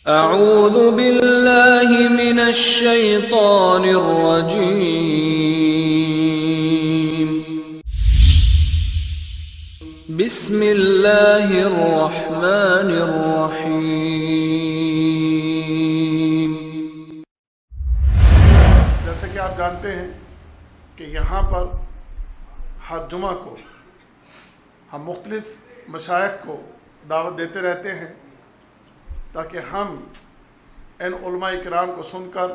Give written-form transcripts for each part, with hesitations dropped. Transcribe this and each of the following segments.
اعوذ باللہ من الشیطان الرجیم بسم اللہ الرحمن الرحیم۔ جیسے کہ آپ جانتے ہیں کہ یہاں پر ہر جمعہ کو ہم مختلف مشائخ کو دعوت دیتے رہتے ہیں تاکہ ہم ان علماء کرام کو سن کر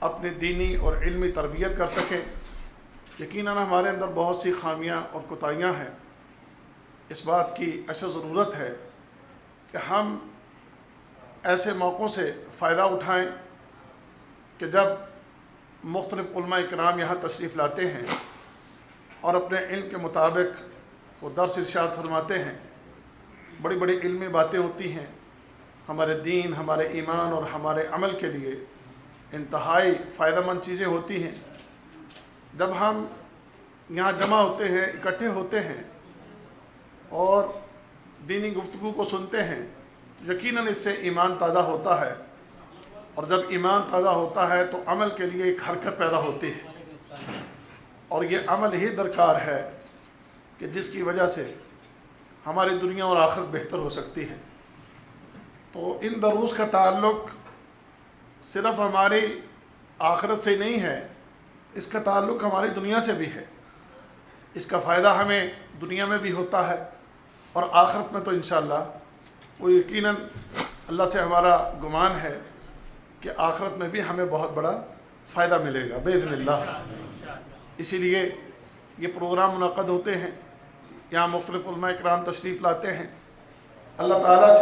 اپنی دینی اور علمی تربیت کر سکیں۔ یقیناً ہمارے اندر بہت سی خامیاں اور کوتاہیاں ہیں۔ اس بات کی اشد ضرورت ہے کہ ہم ایسے موقعوں سے فائدہ اٹھائیں کہ جب مختلف علماء کرام یہاں تشریف لاتے ہیں اور اپنے علم کے مطابق وہ درس ارشاد فرماتے ہیں۔ بڑی بڑی علمی باتیں ہوتی ہیں، ہمارے دین، ہمارے ایمان اور ہمارے عمل کے لیے انتہائی فائدہ مند چیزیں ہوتی ہیں۔ جب ہم یہاں جمع ہوتے ہیں، اکٹھے ہوتے ہیں اور دینی گفتگو کو سنتے ہیں تو یقیناً اس سے ایمان تازہ ہوتا ہے، اور جب ایمان تازہ ہوتا ہے تو عمل کے لیے ایک حرکت پیدا ہوتی ہے، اور یہ عمل ہی درکار ہے کہ جس کی وجہ سے ہماری دنیا اور آخرت بہتر ہو سکتی ہے۔ تو ان دروس کا تعلق صرف ہماری آخرت سے نہیں ہے، اس کا تعلق ہماری دنیا سے بھی ہے۔ اس کا فائدہ ہمیں دنیا میں بھی ہوتا ہے اور آخرت میں تو انشاءاللہ وہ یقیناً اللہ سے ہمارا گمان ہے کہ آخرت میں بھی ہمیں بہت بڑا فائدہ ملے گا باذن اللہ۔ اسی لیے یہ پروگرام منعقد ہوتے ہیں، یہاں مختلف علماء کرام تشریف لاتے ہیں۔ اللہ تعالیٰ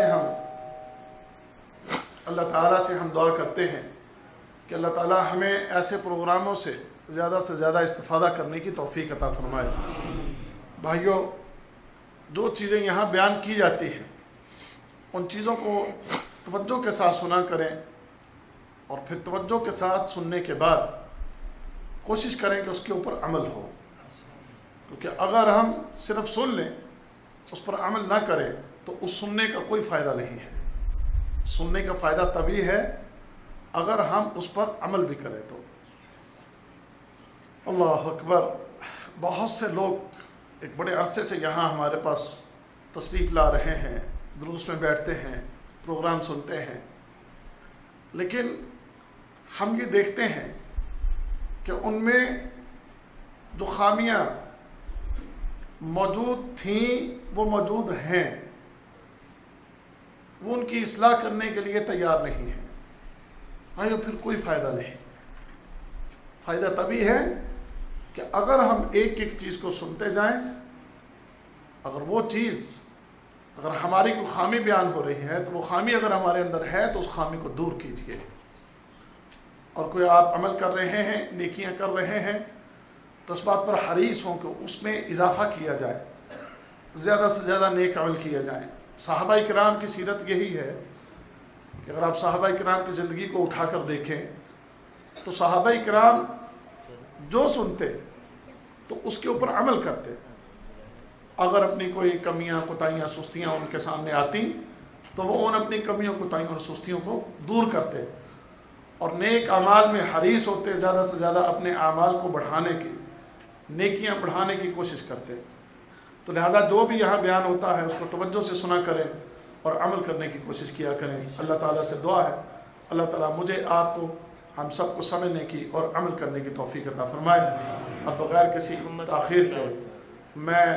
سے ہم دعا کرتے ہیں کہ اللہ تعالیٰ ہمیں ایسے پروگراموں سے زیادہ استفادہ کرنے کی توفیق عطا فرمائے۔ بھائیوں، جو چیزیں یہاں بیان کی جاتی ہیں ان چیزوں کو توجہ کے ساتھ سنا کریں، اور پھر توجہ کے ساتھ سننے کے بعد کوشش کریں کہ اس کے اوپر عمل ہو، کیونکہ اگر ہم صرف سن لیں، اس پر عمل نہ کریں تو اس سننے کا کوئی فائدہ نہیں ہے۔ سننے کا فائدہ تبھی ہے اگر ہم اس پر عمل بھی کریں تو۔ اللہ اکبر! بہت سے لوگ ایک بڑے عرصے سے یہاں ہمارے پاس تشریف لا رہے ہیں، دروس میں بیٹھتے ہیں، پروگرام سنتے ہیں، لیکن ہم یہ دیکھتے ہیں کہ ان میں جو خامیاں موجود تھیں وہ موجود ہیں، وہ ان کی اصلاح کرنے کے لیے تیار نہیں ہیں۔ پھر کوئی فائدہ نہیں۔ فائدہ تبھی ہے کہ اگر ہم ایک ایک چیز کو سنتے جائیں، اگر وہ چیز، اگر ہماری کوئی خامی بیان ہو رہی ہے تو وہ خامی اگر ہمارے اندر ہے تو اس خامی کو دور کیجیے، اور کوئی آپ عمل کر رہے ہیں، نیکیاں کر رہے ہیں تو اس بات پر حریص ہوں کہ اس میں اضافہ کیا جائے، زیادہ سے زیادہ نیک عمل کیا جائیں۔ صحابہ کرام کی سیرت یہی ہے کہ اگر آپ صحابہ کرام کی زندگی کو اٹھا کر دیکھیں تو صحابہ کرام جو سنتے تو اس کے اوپر عمل کرتے۔ اگر اپنی کوئی کمیاں، کوتاہیاں، سستیاں ان کے سامنے آتی تو وہ ان اپنی کمیوں، کوتاہیوں اور سستیوں کو دور کرتے، اور نیک اعمال میں حریص ہوتے، زیادہ سے زیادہ اپنے اعمال کو بڑھانے کی، نیکیاں بڑھانے کی کوشش کرتے۔ تو لہذا جو بھی یہاں بیان ہوتا ہے اس کو توجہ سے سنا کریں اور عمل کرنے کی کوشش کیا کریں۔ اللہ تعالیٰ سے دعا ہے اللہ تعالیٰ مجھے، آپ کو، ہم سب کو سمجھنے کی اور عمل کرنے کی توفیق عطا فرمائے۔ اب بغیر کسی تاخیر کے میں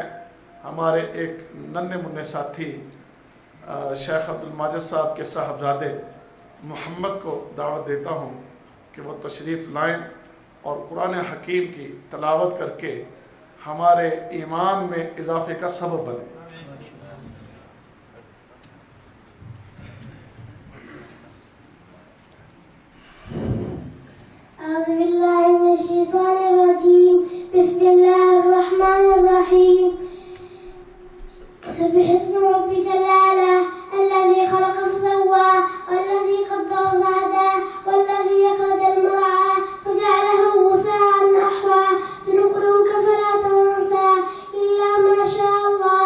ہمارے ایک ننھے منھے ساتھی شیخ عبد الماجد صاحب کے صاحبزادے محمد کو دعوت دیتا ہوں کہ وہ تشریف لائیں اور قرآن حکیم کی تلاوت کر کے ہمارے ایمان میں اضافے کا سبب بنے۔ اعوذ باللہ من الشیطان الرجیم، بسم اللہ الرحمن الرحیم۔ سبح اسم ربک الاعلی الذی خلق فسوى والذی قدر فهدى والذی اخرج المرعى فجعله غثاء نحوا سنقرئك فلا تنسى إلا ما شاء الله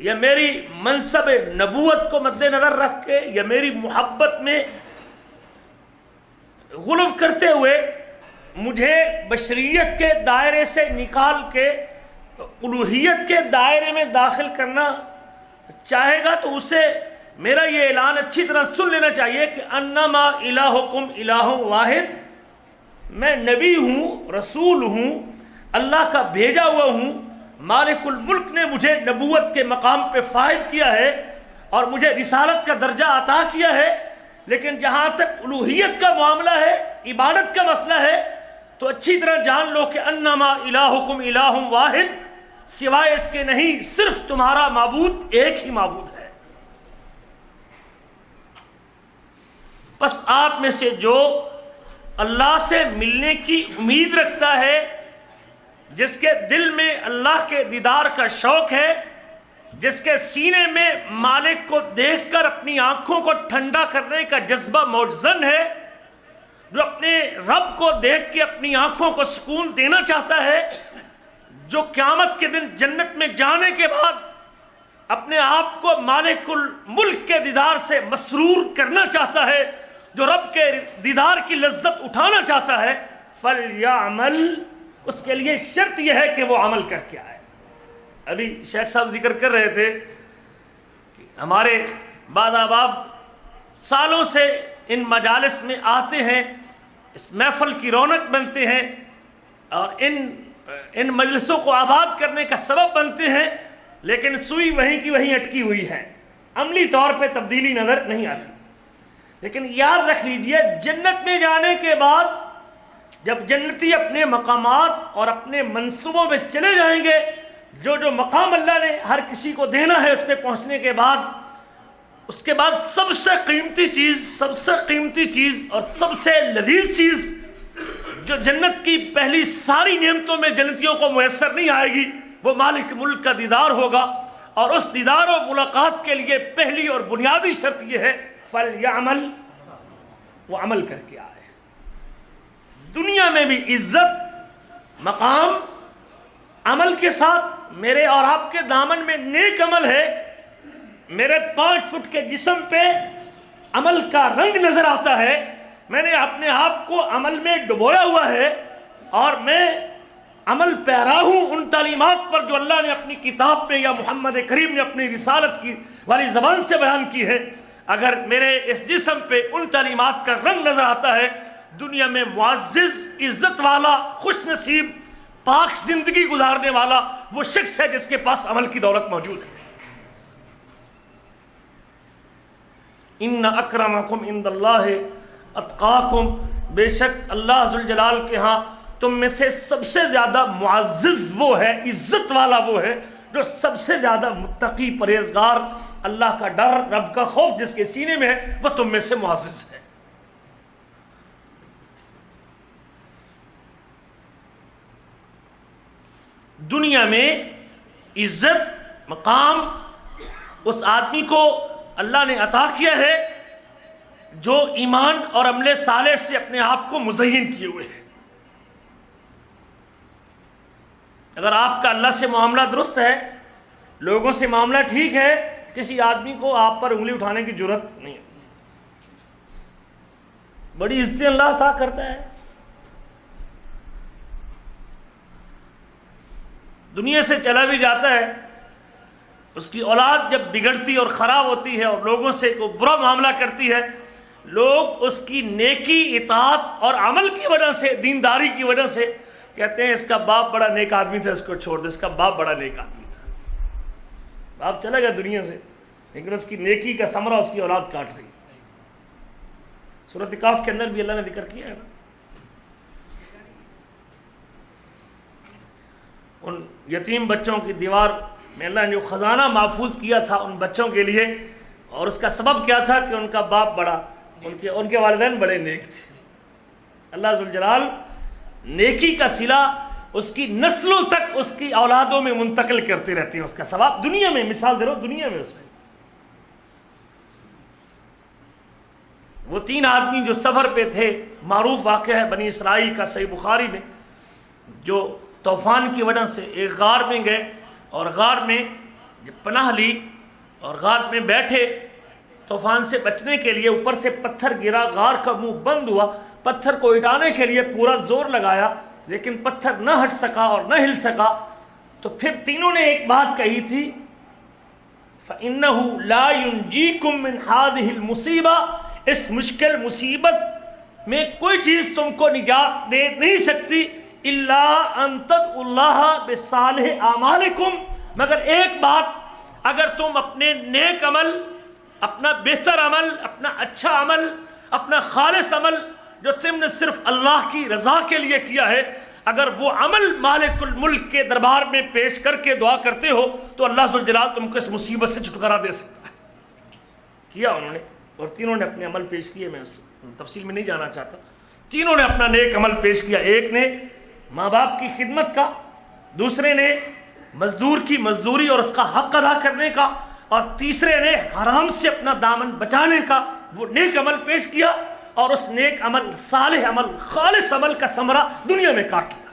یا میری منصب نبوت کو مد نظر رکھ کے یا میری محبت میں غلو کرتے ہوئے مجھے بشریت کے دائرے سے نکال کے الوہیت کے دائرے میں داخل کرنا چاہے گا تو اسے میرا یہ اعلان اچھی طرح سن لینا چاہیے کہ انما الہکم الہ واحد، میں نبی ہوں، رسول ہوں، اللہ کا بھیجا ہوا ہوں، مالک الملک نے مجھے نبوت کے مقام پہ فائز کیا ہے اور مجھے رسالت کا درجہ عطا کیا ہے، لیکن جہاں تک الوہیت کا معاملہ ہے، عبادت کا مسئلہ ہے، تو اچھی طرح جان لو کہ انما الہکم الہ واحد، سوائے اس کے نہیں، صرف تمہارا معبود ایک ہی معبود ہے۔ بس آپ میں سے جو اللہ سے ملنے کی امید رکھتا ہے، جس کے دل میں اللہ کے دیدار کا شوق ہے، جس کے سینے میں مالک کو دیکھ کر اپنی آنکھوں کو ٹھنڈا کرنے کا جذبہ موجزن ہے، جو اپنے رب کو دیکھ کے اپنی آنکھوں کو سکون دینا چاہتا ہے، جو قیامت کے دن جنت میں جانے کے بعد اپنے آپ کو مالک الملک کے دیدار سے مسرور کرنا چاہتا ہے، جو رب کے دیدار کی لذت اٹھانا چاہتا ہے، فَلْيَعْمَلْ، اس کے لیے شرط یہ ہے کہ وہ عمل کر کے آئے۔ ابھی شیخ صاحب ذکر کر رہے تھے کہ ہمارے بعض احباب سالوں سے ان مجالس میں آتے ہیں، اس محفل کی رونق بنتے ہیں اور ان مجلسوں کو آباد کرنے کا سبب بنتے ہیں، لیکن سوئی وہیں کی وہیں اٹکی ہوئی ہے، عملی طور پہ تبدیلی نظر نہیں آتی۔ لیکن یاد رکھ لیجئے، جنت میں جانے کے بعد جب جنتی اپنے مقامات اور اپنے منصبوں میں چلے جائیں گے، جو مقام اللہ نے ہر کسی کو دینا ہے اس پہ پہنچنے کے بعد، اس کے بعد سب سے قیمتی چیز اور سب سے لذیذ چیز جو جنت کی پہلی ساری نعمتوں میں جنتیوں کو میسر نہیں آئے گی، وہ مالک ملک کا دیدار ہوگا، اور اس دیدار و ملاقات کے لیے پہلی اور بنیادی شرط یہ ہے فَلْيَعْمَلْ، وہ عمل کر کے آئے۔ دنیا میں بھی عزت، مقام، عمل کے ساتھ میرے اور آپ کے دامن میں نیک عمل ہے۔ میرے 5 فٹ کے جسم پہ عمل کا رنگ نظر آتا ہے، میں نے اپنے آپ کو عمل میں ڈبویا ہوا ہے اور میں عمل پیرا ہوں ان تعلیمات پر جو اللہ نے اپنی کتاب میں یا محمد کریم نے اپنی رسالت کی والی زبان سے بیان کی ہے۔ اگر میرے اس جسم پہ ان تعلیمات کا رنگ نظر آتا ہے، دنیا میں معزز، عزت والا، خوش نصیب، پاک زندگی گزارنے والا وہ شخص ہے جس کے پاس عمل کی دولت موجود ہے۔ ان اکرمکم عند اللہ اتقاکم، بے شک اللہ ذوالجلال کے ہاں تم میں سے سب سے زیادہ معزز وہ ہے، عزت والا وہ ہے جو سب سے زیادہ متقی، پرہیزگار، اللہ کا ڈر، رب کا خوف جس کے سینے میں ہے، وہ تم میں سے معزز ہے۔ دنیا میں عزت، مقام اس آدمی کو اللہ نے عطا کیا ہے جو ایمان اور عمل صالح سے اپنے آپ کو مزین کیے ہوئے ہے۔ اگر آپ کا اللہ سے معاملہ درست ہے، لوگوں سے معاملہ ٹھیک ہے، کسی آدمی کو آپ پر انگلی اٹھانے کی جرات نہیں ہے۔ بڑی عزت اللہ عطا کرتا ہے۔ دنیا سے چلا بھی جاتا ہے، اس کی اولاد جب بگڑتی اور خراب ہوتی ہے اور لوگوں سے کوئی برا معاملہ کرتی ہے، لوگ اس کی نیکی، اطاعت اور عمل کی وجہ سے، دینداری کی وجہ سے کہتے ہیں اس کا باپ بڑا نیک آدمی تھا، اس کو چھوڑ دو، اس کا باپ بڑا نیک آدمی تھا۔ باپ چلا گیا دنیا سے، لیکن اس کی نیکی کا ثمرہ اس کی اولاد کاٹ رہی۔ سورۃ کہف کے اندر بھی اللہ نے ذکر کیا ہے نا، ان یتیم بچوں کی دیوار میں اللہ نے جو خزانہ محفوظ کیا تھا ان بچوں کے لیے، اور اس کا سبب کیا تھا کہ ان کا باپ بڑا، ان کے والدین بڑے نیک تھے۔ اللہ ذوالجلال نیکی کا صلہ اس کی نسلوں تک، اس کی اولادوں میں منتقل کرتے رہتے ہیں۔ اس کا ثواب دنیا میں، مثال دے رہا ہوں دنیا میں، اس میں وہ 3 آدمی جو سفر پہ تھے، معروف واقعہ ہے بنی اسرائیل کا، صحیح بخاری میں، جو طوفان کی وجہ سے ایک غار میں گئے اور غار میں جب پناہ لی اور غار میں بیٹھے، طوفان سے بچنے کے لیے اوپر سے پتھر گرا، غار کا منہ بند ہوا، پتھر کو ہٹانے کے لیے پورا زور لگایا لیکن پتھر نہ ہٹ سکا اور نہ ہل سکا، تو پھر تینوں نے ایک بات کہی تھی، فَإِنَّهُ لَا يُنْجِيكُم مِّنْ هَذِهِ الْمُصِيبَةِ، اس مشکل مصیبت میں کوئی چیز تم کو نجات دے نہیں سکتی، إِلَّا أَن تَدْعُوا اللَّهَ بِصَالِحِ أَعْمَالِكُمْ، مگر ایک بات، اگر تم اپنے نیک عمل، اپنا بہتر عمل، اپنا اچھا عمل، اپنا خالص عمل جو تم نے صرف اللہ کی رضا کے لیے کیا ہے، اگر وہ عمل مالک الملک کے دربار میں پیش کر کے دعا کرتے ہو تو اللہ ذوالجلال تم کو اس مصیبت سے چھٹکارا دے سکتا ہے۔ کیا انہوں نے، اور تینوں نے اپنے عمل پیش کیے، میں تفصیل میں نہیں جانا چاہتا، تینوں نے اپنا نیک عمل پیش کیا، ایک نے ماں باپ کی خدمت کا، دوسرے نے مزدور کی مزدوری اور اس کا حق ادا کرنے کا، اور تیسرے نے حرام سے اپنا دامن بچانے کا وہ نیک عمل پیش کیا، اور اس نیک عمل، صالح عمل، خالص عمل کا ثمرہ دنیا میں کاٹ لیا۔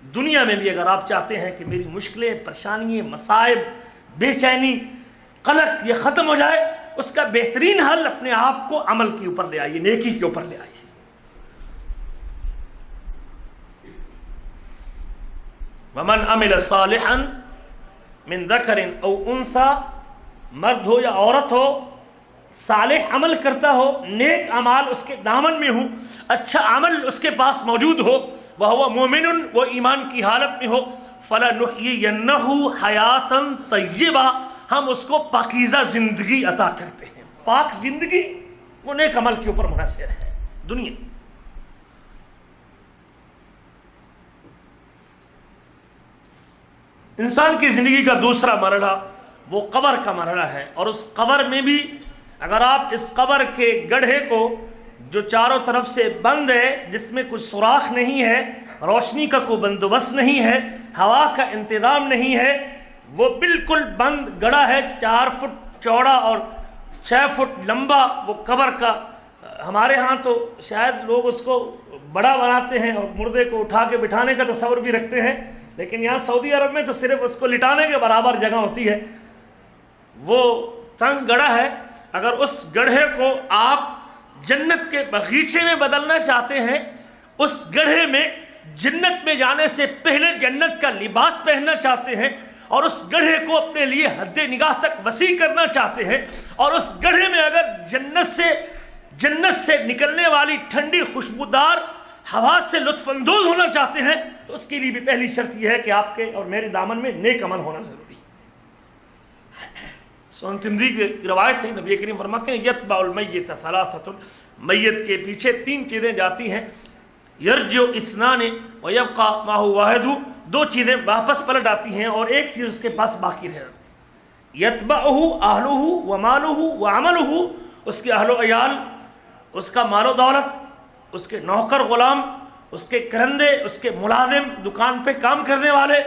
دنیا میں بھی اگر آپ چاہتے ہیں کہ میری مشکلیں، پریشانیاں، مصائب، بے چینی، قلق یہ ختم ہو جائے، اس کا بہترین حل اپنے آپ کو عمل کے اوپر لے آئیے، نیکی کے اوپر لے آئیے۔ وَمَنْ عَمِلَ صَالِحًا مِنْ ذَكَرٍ أَوْ أُنْثَى، مرد ہو یا عورت ہو، صالح عمل کرتا ہو، نیک اعمال اس کے دامن میں ہو، اچھا عمل اس کے پاس موجود ہو، وَهُوَ مُؤْمِنٌ، وہ ایمان کی حالت میں ہو، فَلَنُحْيِيَنَّهُ حَيَاةً طَيِّبَةً، ہم اس کو پاکیزہ زندگی عطا کرتے ہیں۔ پاک زندگی وہ نیک عمل کے اوپر منحصر ہے۔ دنیا انسان کی زندگی کا دوسرا مرحلہ وہ قبر کا مرحلہ ہے، اور اس قبر میں بھی اگر آپ اس قبر کے گڑھے کو جو چاروں طرف سے بند ہے، جس میں کوئی سوراخ نہیں ہے، روشنی کا کوئی بندوبست نہیں ہے، ہوا کا انتظام نہیں ہے، وہ بالکل بند گڑھا ہے، 4 فٹ چوڑا اور 6 فٹ لمبا وہ قبر کا۔ ہمارے ہاں تو شاید لوگ اس کو بڑا بناتے ہیں اور مردے کو اٹھا کے بٹھانے کا تصور بھی رکھتے ہیں، لیکن یہاں سعودی عرب میں تو صرف اس کو لٹانے کے برابر جگہ ہوتی ہے۔ وہ تنگ گڑھا ہے، اگر اس گڑھے کو آپ جنت کے بغیچے میں بدلنا چاہتے ہیں، اس گڑھے میں جنت میں جانے سے پہلے جنت کا لباس پہننا چاہتے ہیں، اور اس گڑھے کو اپنے لیے حد نگاہ تک وسیع کرنا چاہتے ہیں، اور اس گڑھے میں اگر جنت سے نکلنے والی ٹھنڈی خوشبودار ہوا سے لطف اندوز ہونا چاہتے ہیں، تو اس کے لیے بھی پہلی شرط یہ ہے کہ آپ کے اور میرے دامن میں نیک عمل ہونا ضروری ہے۔ سنن ترمذی کی روایت ہے، نبی کریم فرماتے ہیں یتبع المیت ثلاثۃ، میت کے پیچھے 3 چیزیں جاتی ہیں، یرجع اثنان ویبقى معه واحد، 2 چیزیں واپس پلٹ آتی ہیں اور ایک چیز اس کے پاس باقی رہ جاتی ہے۔ یتبعہ اہلہ ومالہ وعملہ، اس کے اہل و عیال، اس کا مال و دولت، اس کے نوکر غلام، اس کے کرندے، اس کے ملازم، دکان پہ کام کرنے والے،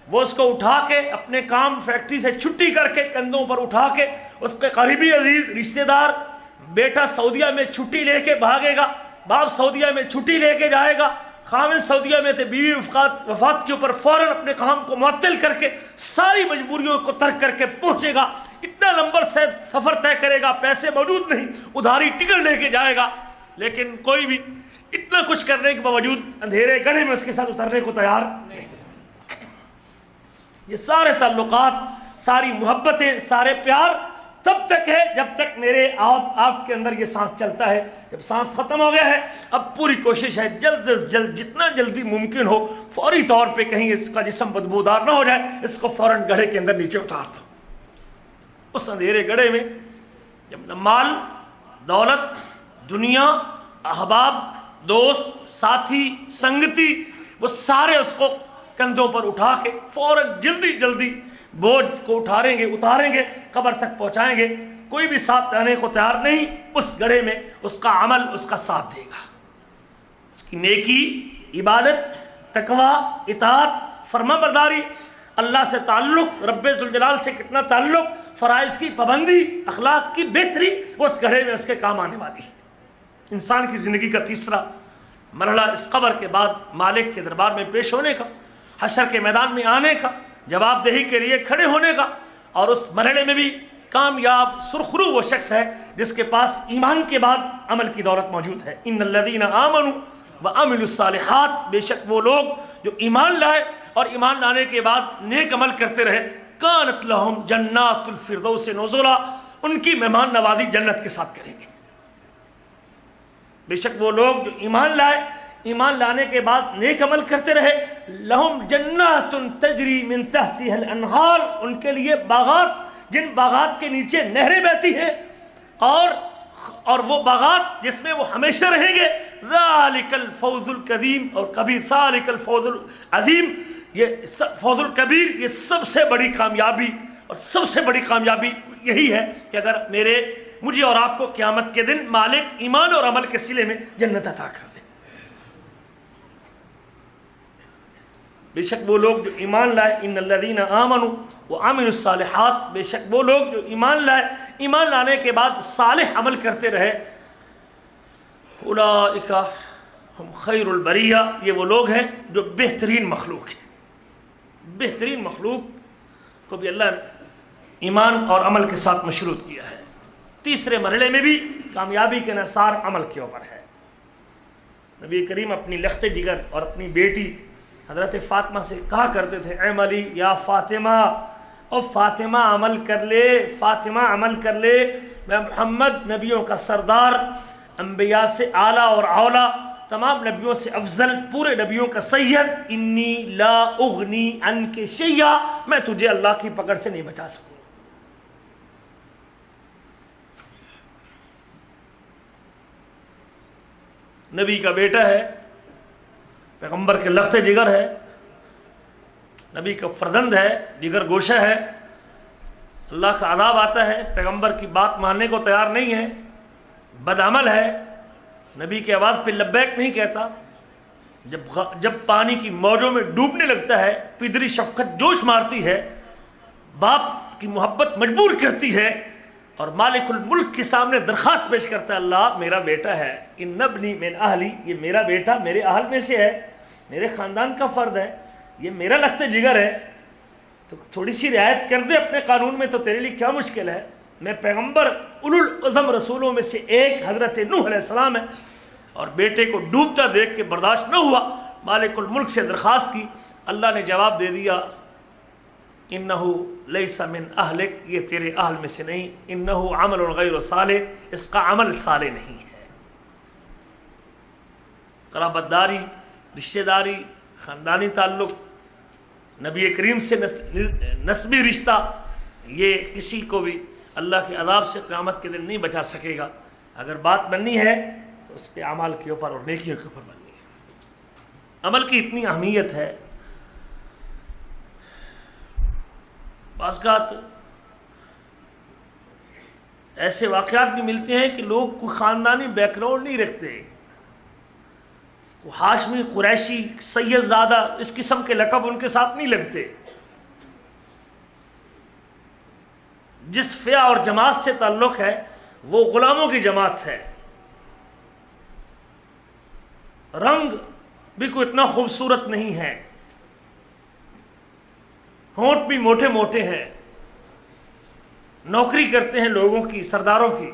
وہ اس کو اٹھا کے اپنے کام فیکٹری سے چھٹی کر کے کندھوں پر اٹھا کے، اس کے قریبی عزیز رشتہ دار، بیٹا سعودیہ میں چھٹی لے کے بھاگے گا، باپ سعودیہ میں چھٹی لے کے جائے گا، خامد سعودیہ میں تھے، بیوی وفات کے اوپر فوراً اپنے کام کو معطل کر کے ساری مجبوریوں کو ترک کر کے پہنچے گا، اتنا لمبا سفر طے کرے گا، پیسے موجود نہیں، ادھاری ٹکٹ لے کے جائے گا، لیکن کوئی بھی اتنا کچھ کرنے کے باوجود اندھیرے گڑھے میں اس کے ساتھ اترنے کو تیار نہیں۔ یہ سارے تعلقات، ساری محبتیں، سارے پیار تب تک ہے جب تک میرے آپ کے اندر یہ سانس چلتا ہے۔ جب سانس ختم ہو گیا ہے، اب پوری کوشش ہے جلد از جلد، جتنا جلدی ممکن ہو، فوری طور پہ کہیں اس کا جسم بدبودار نہ ہو جائے، اس کو فوراً گڑھے کے اندر نیچے اتار دو۔ اس اندھیرے گڑھے میں جب مال، دولت، دنیا، احباب، دوست، ساتھی، سنگتی، وہ سارے اس کو کندھوں پر اٹھا کے فوراً جلدی بوجھ کو اتاریں گے، قبر تک پہنچائیں گے، کوئی بھی ساتھ رہنے کو تیار نہیں، اس گڑھے میں اس کا عمل اس کا ساتھ دے گا، اس کی نیکی، عبادت، تقوی، اطاعت، فرما برداری، اللہ سے تعلق، رب ذوالجلال سے کتنا تعلق، فرائض کی پابندی، اخلاق کی بہتری، وہ اس گڑھے میں اس کے کام آنے والی ہے۔ انسان کی زندگی کا تیسرا مرحلہ اس قبر کے بعد مالک کے دربار میں پیش ہونے کا، حشر کے میدان میں آنے کا، جواب دہی کے لیے کھڑے ہونے کا، اور اس مرحلے میں بھی کامیاب سرخرو وہ شخص ہے جس کے پاس ایمان کے بعد عمل کی دولت موجود ہے۔ ان الذین آمنوا وعملوا الصالحات، بے شک وہ لوگ جو ایمان لائے اور ایمان لانے کے بعد نیک عمل کرتے رہے، کانت لہم جنات الفردوس نزلا، ان کی مہمان نوازی جنت کے ساتھ کریں گے۔ بے شک وہ لوگ جو ایمان لائے، ایمان لانے کے بعد نیک عمل کرتے رہے، لہم جنات تجری من تحتها الانہار، ان کے لیے باغات جن باغات کے نیچے نہریں بہتی ہیں، اور وہ باغات جس میں وہ ہمیشہ رہیں گے، ذالک الفوز القدیم، اور کبھی ذالک الفوز العظیم، یہ فوز الکبیر، یہ سب سے بڑی کامیابی، اور سب سے بڑی کامیابی یہی ہے کہ اگر مجھے اور آپ کو قیامت کے دن مالک ایمان اور عمل کے صلے میں جنت عطا کر دے۔ بے شک وہ لوگ جو ایمان لائے، ان الذین آمنوا وعملوا الصالحات، بے شک وہ لوگ جو ایمان لائے، ایمان لانے کے بعد صالح عمل کرتے رہے، اولئک ہم خیر البریہ، یہ وہ لوگ ہیں جو بہترین مخلوق ہیں۔ بہترین مخلوق کو بھی اللہ نے ایمان اور عمل کے ساتھ مشروط کیا ہے۔ تیسرے مرحلے میں بھی کامیابی کے انحصار عمل کے اوپر ہے۔ نبی کریم اپنی لخت جگر اور اپنی بیٹی حضرت فاطمہ سے کہا کرتے تھے، اعملی یا فاطمہ، او فاطمہ عمل کر لے، فاطمہ عمل کر لے، میں محمد نبیوں کا سردار، انبیاء سے اعلیٰ اور اولیٰ، تمام نبیوں سے افضل، پورے نبیوں کا سید، انی لا اغنی عنک شیئا، میں تجھے اللہ کی پکڑ سے نہیں بچا سکوں۔ نبی کا بیٹا ہے، پیغمبر کے لخت جگر ہے، نبی کا فرزند ہے، جگر گوشہ ہے، اللہ کا عذاب آتا ہے، پیغمبر کی بات ماننے کو تیار نہیں ہے، بدعمل ہے، نبی کی آواز پہ لبیک نہیں کہتا، جب پانی کی موجوں میں ڈوبنے لگتا ہے، پدری شفقت جوش مارتی ہے، باپ کی محبت مجبور کرتی ہے، اور مالک الملک کے سامنے درخواست پیش کرتا ہے، اللہ میرا بیٹا ہے، ان ابنی من اہلی، یہ میرا بیٹا میرے اہل میں سے ہے، میرے خاندان کا فرد ہے، یہ میرا لخت جگر ہے، تو تھوڑی سی رعایت کر دے اپنے قانون میں، تو تیرے لیے کیا مشکل ہے؟ میں پیغمبر اولو العزم رسولوں میں سے ایک حضرت نوح علیہ السلام ہے، اور بیٹے کو ڈوبتا دیکھ کے برداشت نہ ہوا، مالک الملک سے درخواست کی، اللہ نے جواب دے دیا، انہو لیس من اہلک، یہ تیرے اہل میں سے نہیں، انہو عمل غیر صالح، اس کا عمل صالح نہیں ہے۔ قرابت داری، رشتہ داری، خاندانی تعلق، نبی کریم سے نسبی رشتہ، یہ کسی کو بھی اللہ کے عذاب سے قیامت کے دن نہیں بچا سکے گا۔ اگر بات بننی ہے تو اس کے اعمال کے اوپر اور نیکیوں کے اوپر بننی ہے۔ عمل کی اتنی اہمیت ہے، بعض اوقات ایسے واقعات بھی ملتے ہیں کہ لوگ کوئی خاندانی بیک گراؤنڈ نہیں رکھتے، ہاشمی، قریشی، سید زادہ، اس قسم کے لقب ان کے ساتھ نہیں لگتے، جس فئہ اور جماعت سے تعلق ہے وہ غلاموں کی جماعت ہے، رنگ بھی کوئی اتنا خوبصورت نہیں ہے، ہونٹ بھی موٹے موٹے ہیں، نوکری کرتے ہیں لوگوں کی، سرداروں کی،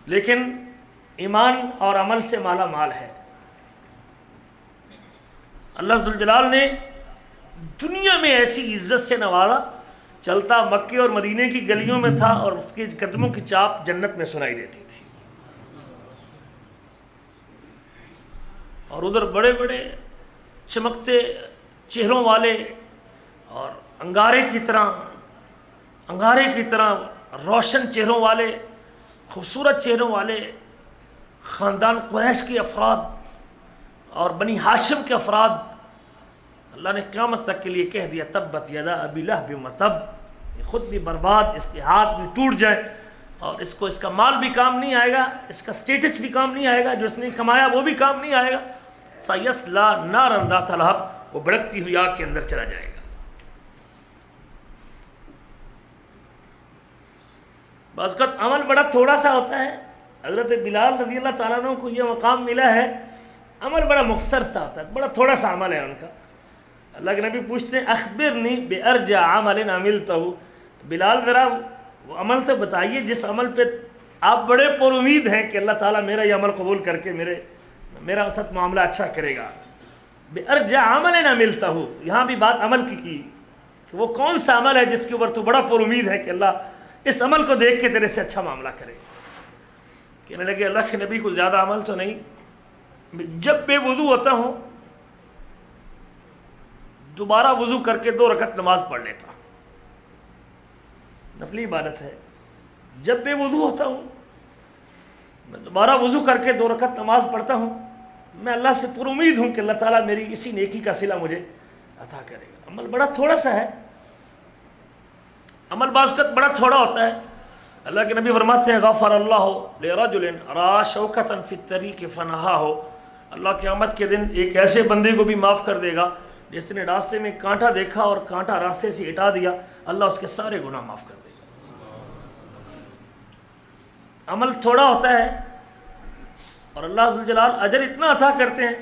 لیکن ایمان اور عمل سے مالا مال ہے۔ اللہ ذوالجلال نے دنیا میں ایسی عزت سے نوازا، چلتا مکے اور مدینے کی گلیوں میں تھا اور اس کے قدموں کی چاپ جنت میں سنائی دیتی تھی، اور ادھر بڑے بڑے چمکتے چہروں والے اور انگارے کی طرح روشن چہروں والے، خوبصورت چہروں والے خاندان قریش کے افراد اور بنی ہاشم کے افراد، اللہ نے قیامت تک کے لیے کہہ دیا تبت یدا ابی لہب وتب، یہ خود بھی برباد، اس کے ہاتھ بھی ٹوٹ جائے، اور اس کو اس کا مال بھی کام نہیں آئے گا، اس کا سٹیٹس بھی کام نہیں آئے گا، جو اس نے کمایا وہ بھی کام نہیں آئے گا، سیصلی نارا ذات لہب، وہ بھڑکتی ہوئی آگ کے اندر چلا جائے گا۔ بعض اوقات عمل بڑا تھوڑا سا ہوتا ہے، حضرت بلال رضی اللہ تعالیٰ عنہ کو یہ مقام ملا ہے عمل بڑا مختصر سا ہوتا ہے, بڑا تھوڑا سا عمل ہے ان کا. اللہ کے نبی پوچھتے ہیں اخبرنی بارجع عمل عملتہ, بلال ذرا وہ عمل تو بتائیے جس عمل پہ آپ بڑے پر امید ہیں کہ اللہ تعالیٰ میرا یہ عمل قبول کر کے میرا ساتھ معاملہ اچھا کرے گا. بارجع عمل عملتہ, یہاں بھی بات عمل کی کہ وہ کون سا عمل ہے جس کے اوپر تو بڑا پر امید ہے کہ اللہ اس عمل کو دیکھ کے تیرے سے اچھا معاملہ کرے. کہنے لگے اللہ کے نبی کو زیادہ عمل تو نہیں, جب بے وضو ہوتا ہوں دوبارہ وضو کر کے 2 رکعت نماز پڑھ لیتا, نفلی عبادت ہے. جب بے وضو ہوتا ہوں میں دوبارہ وضو کر کے 2 رکعت نماز پڑھتا ہوں. میں اللہ سے پر امید ہوں کہ اللہ تعالیٰ میری اسی نیکی کا صلہ مجھے عطا کرے گا. عمل بڑا تھوڑا سا ہے, عمل بعض وقت بڑا تھوڑا ہوتا ہے. اللہ کے نبی فرماتے ہیں غفر اللہ لرجل را شوکۃ فی الطریق فنہاہ, اللہ قیامت کے دن ایک ایسے بندے کو بھی معاف کر دے گا جس نے راستے میں کانٹا دیکھا اور کانٹا راستے سے ہٹا دیا, اللہ اس کے سارے گناہ معاف کر دے گا. عمل تھوڑا ہوتا ہے اور اللہ ذوالجلال اجر اتنا عطا کرتے ہیں.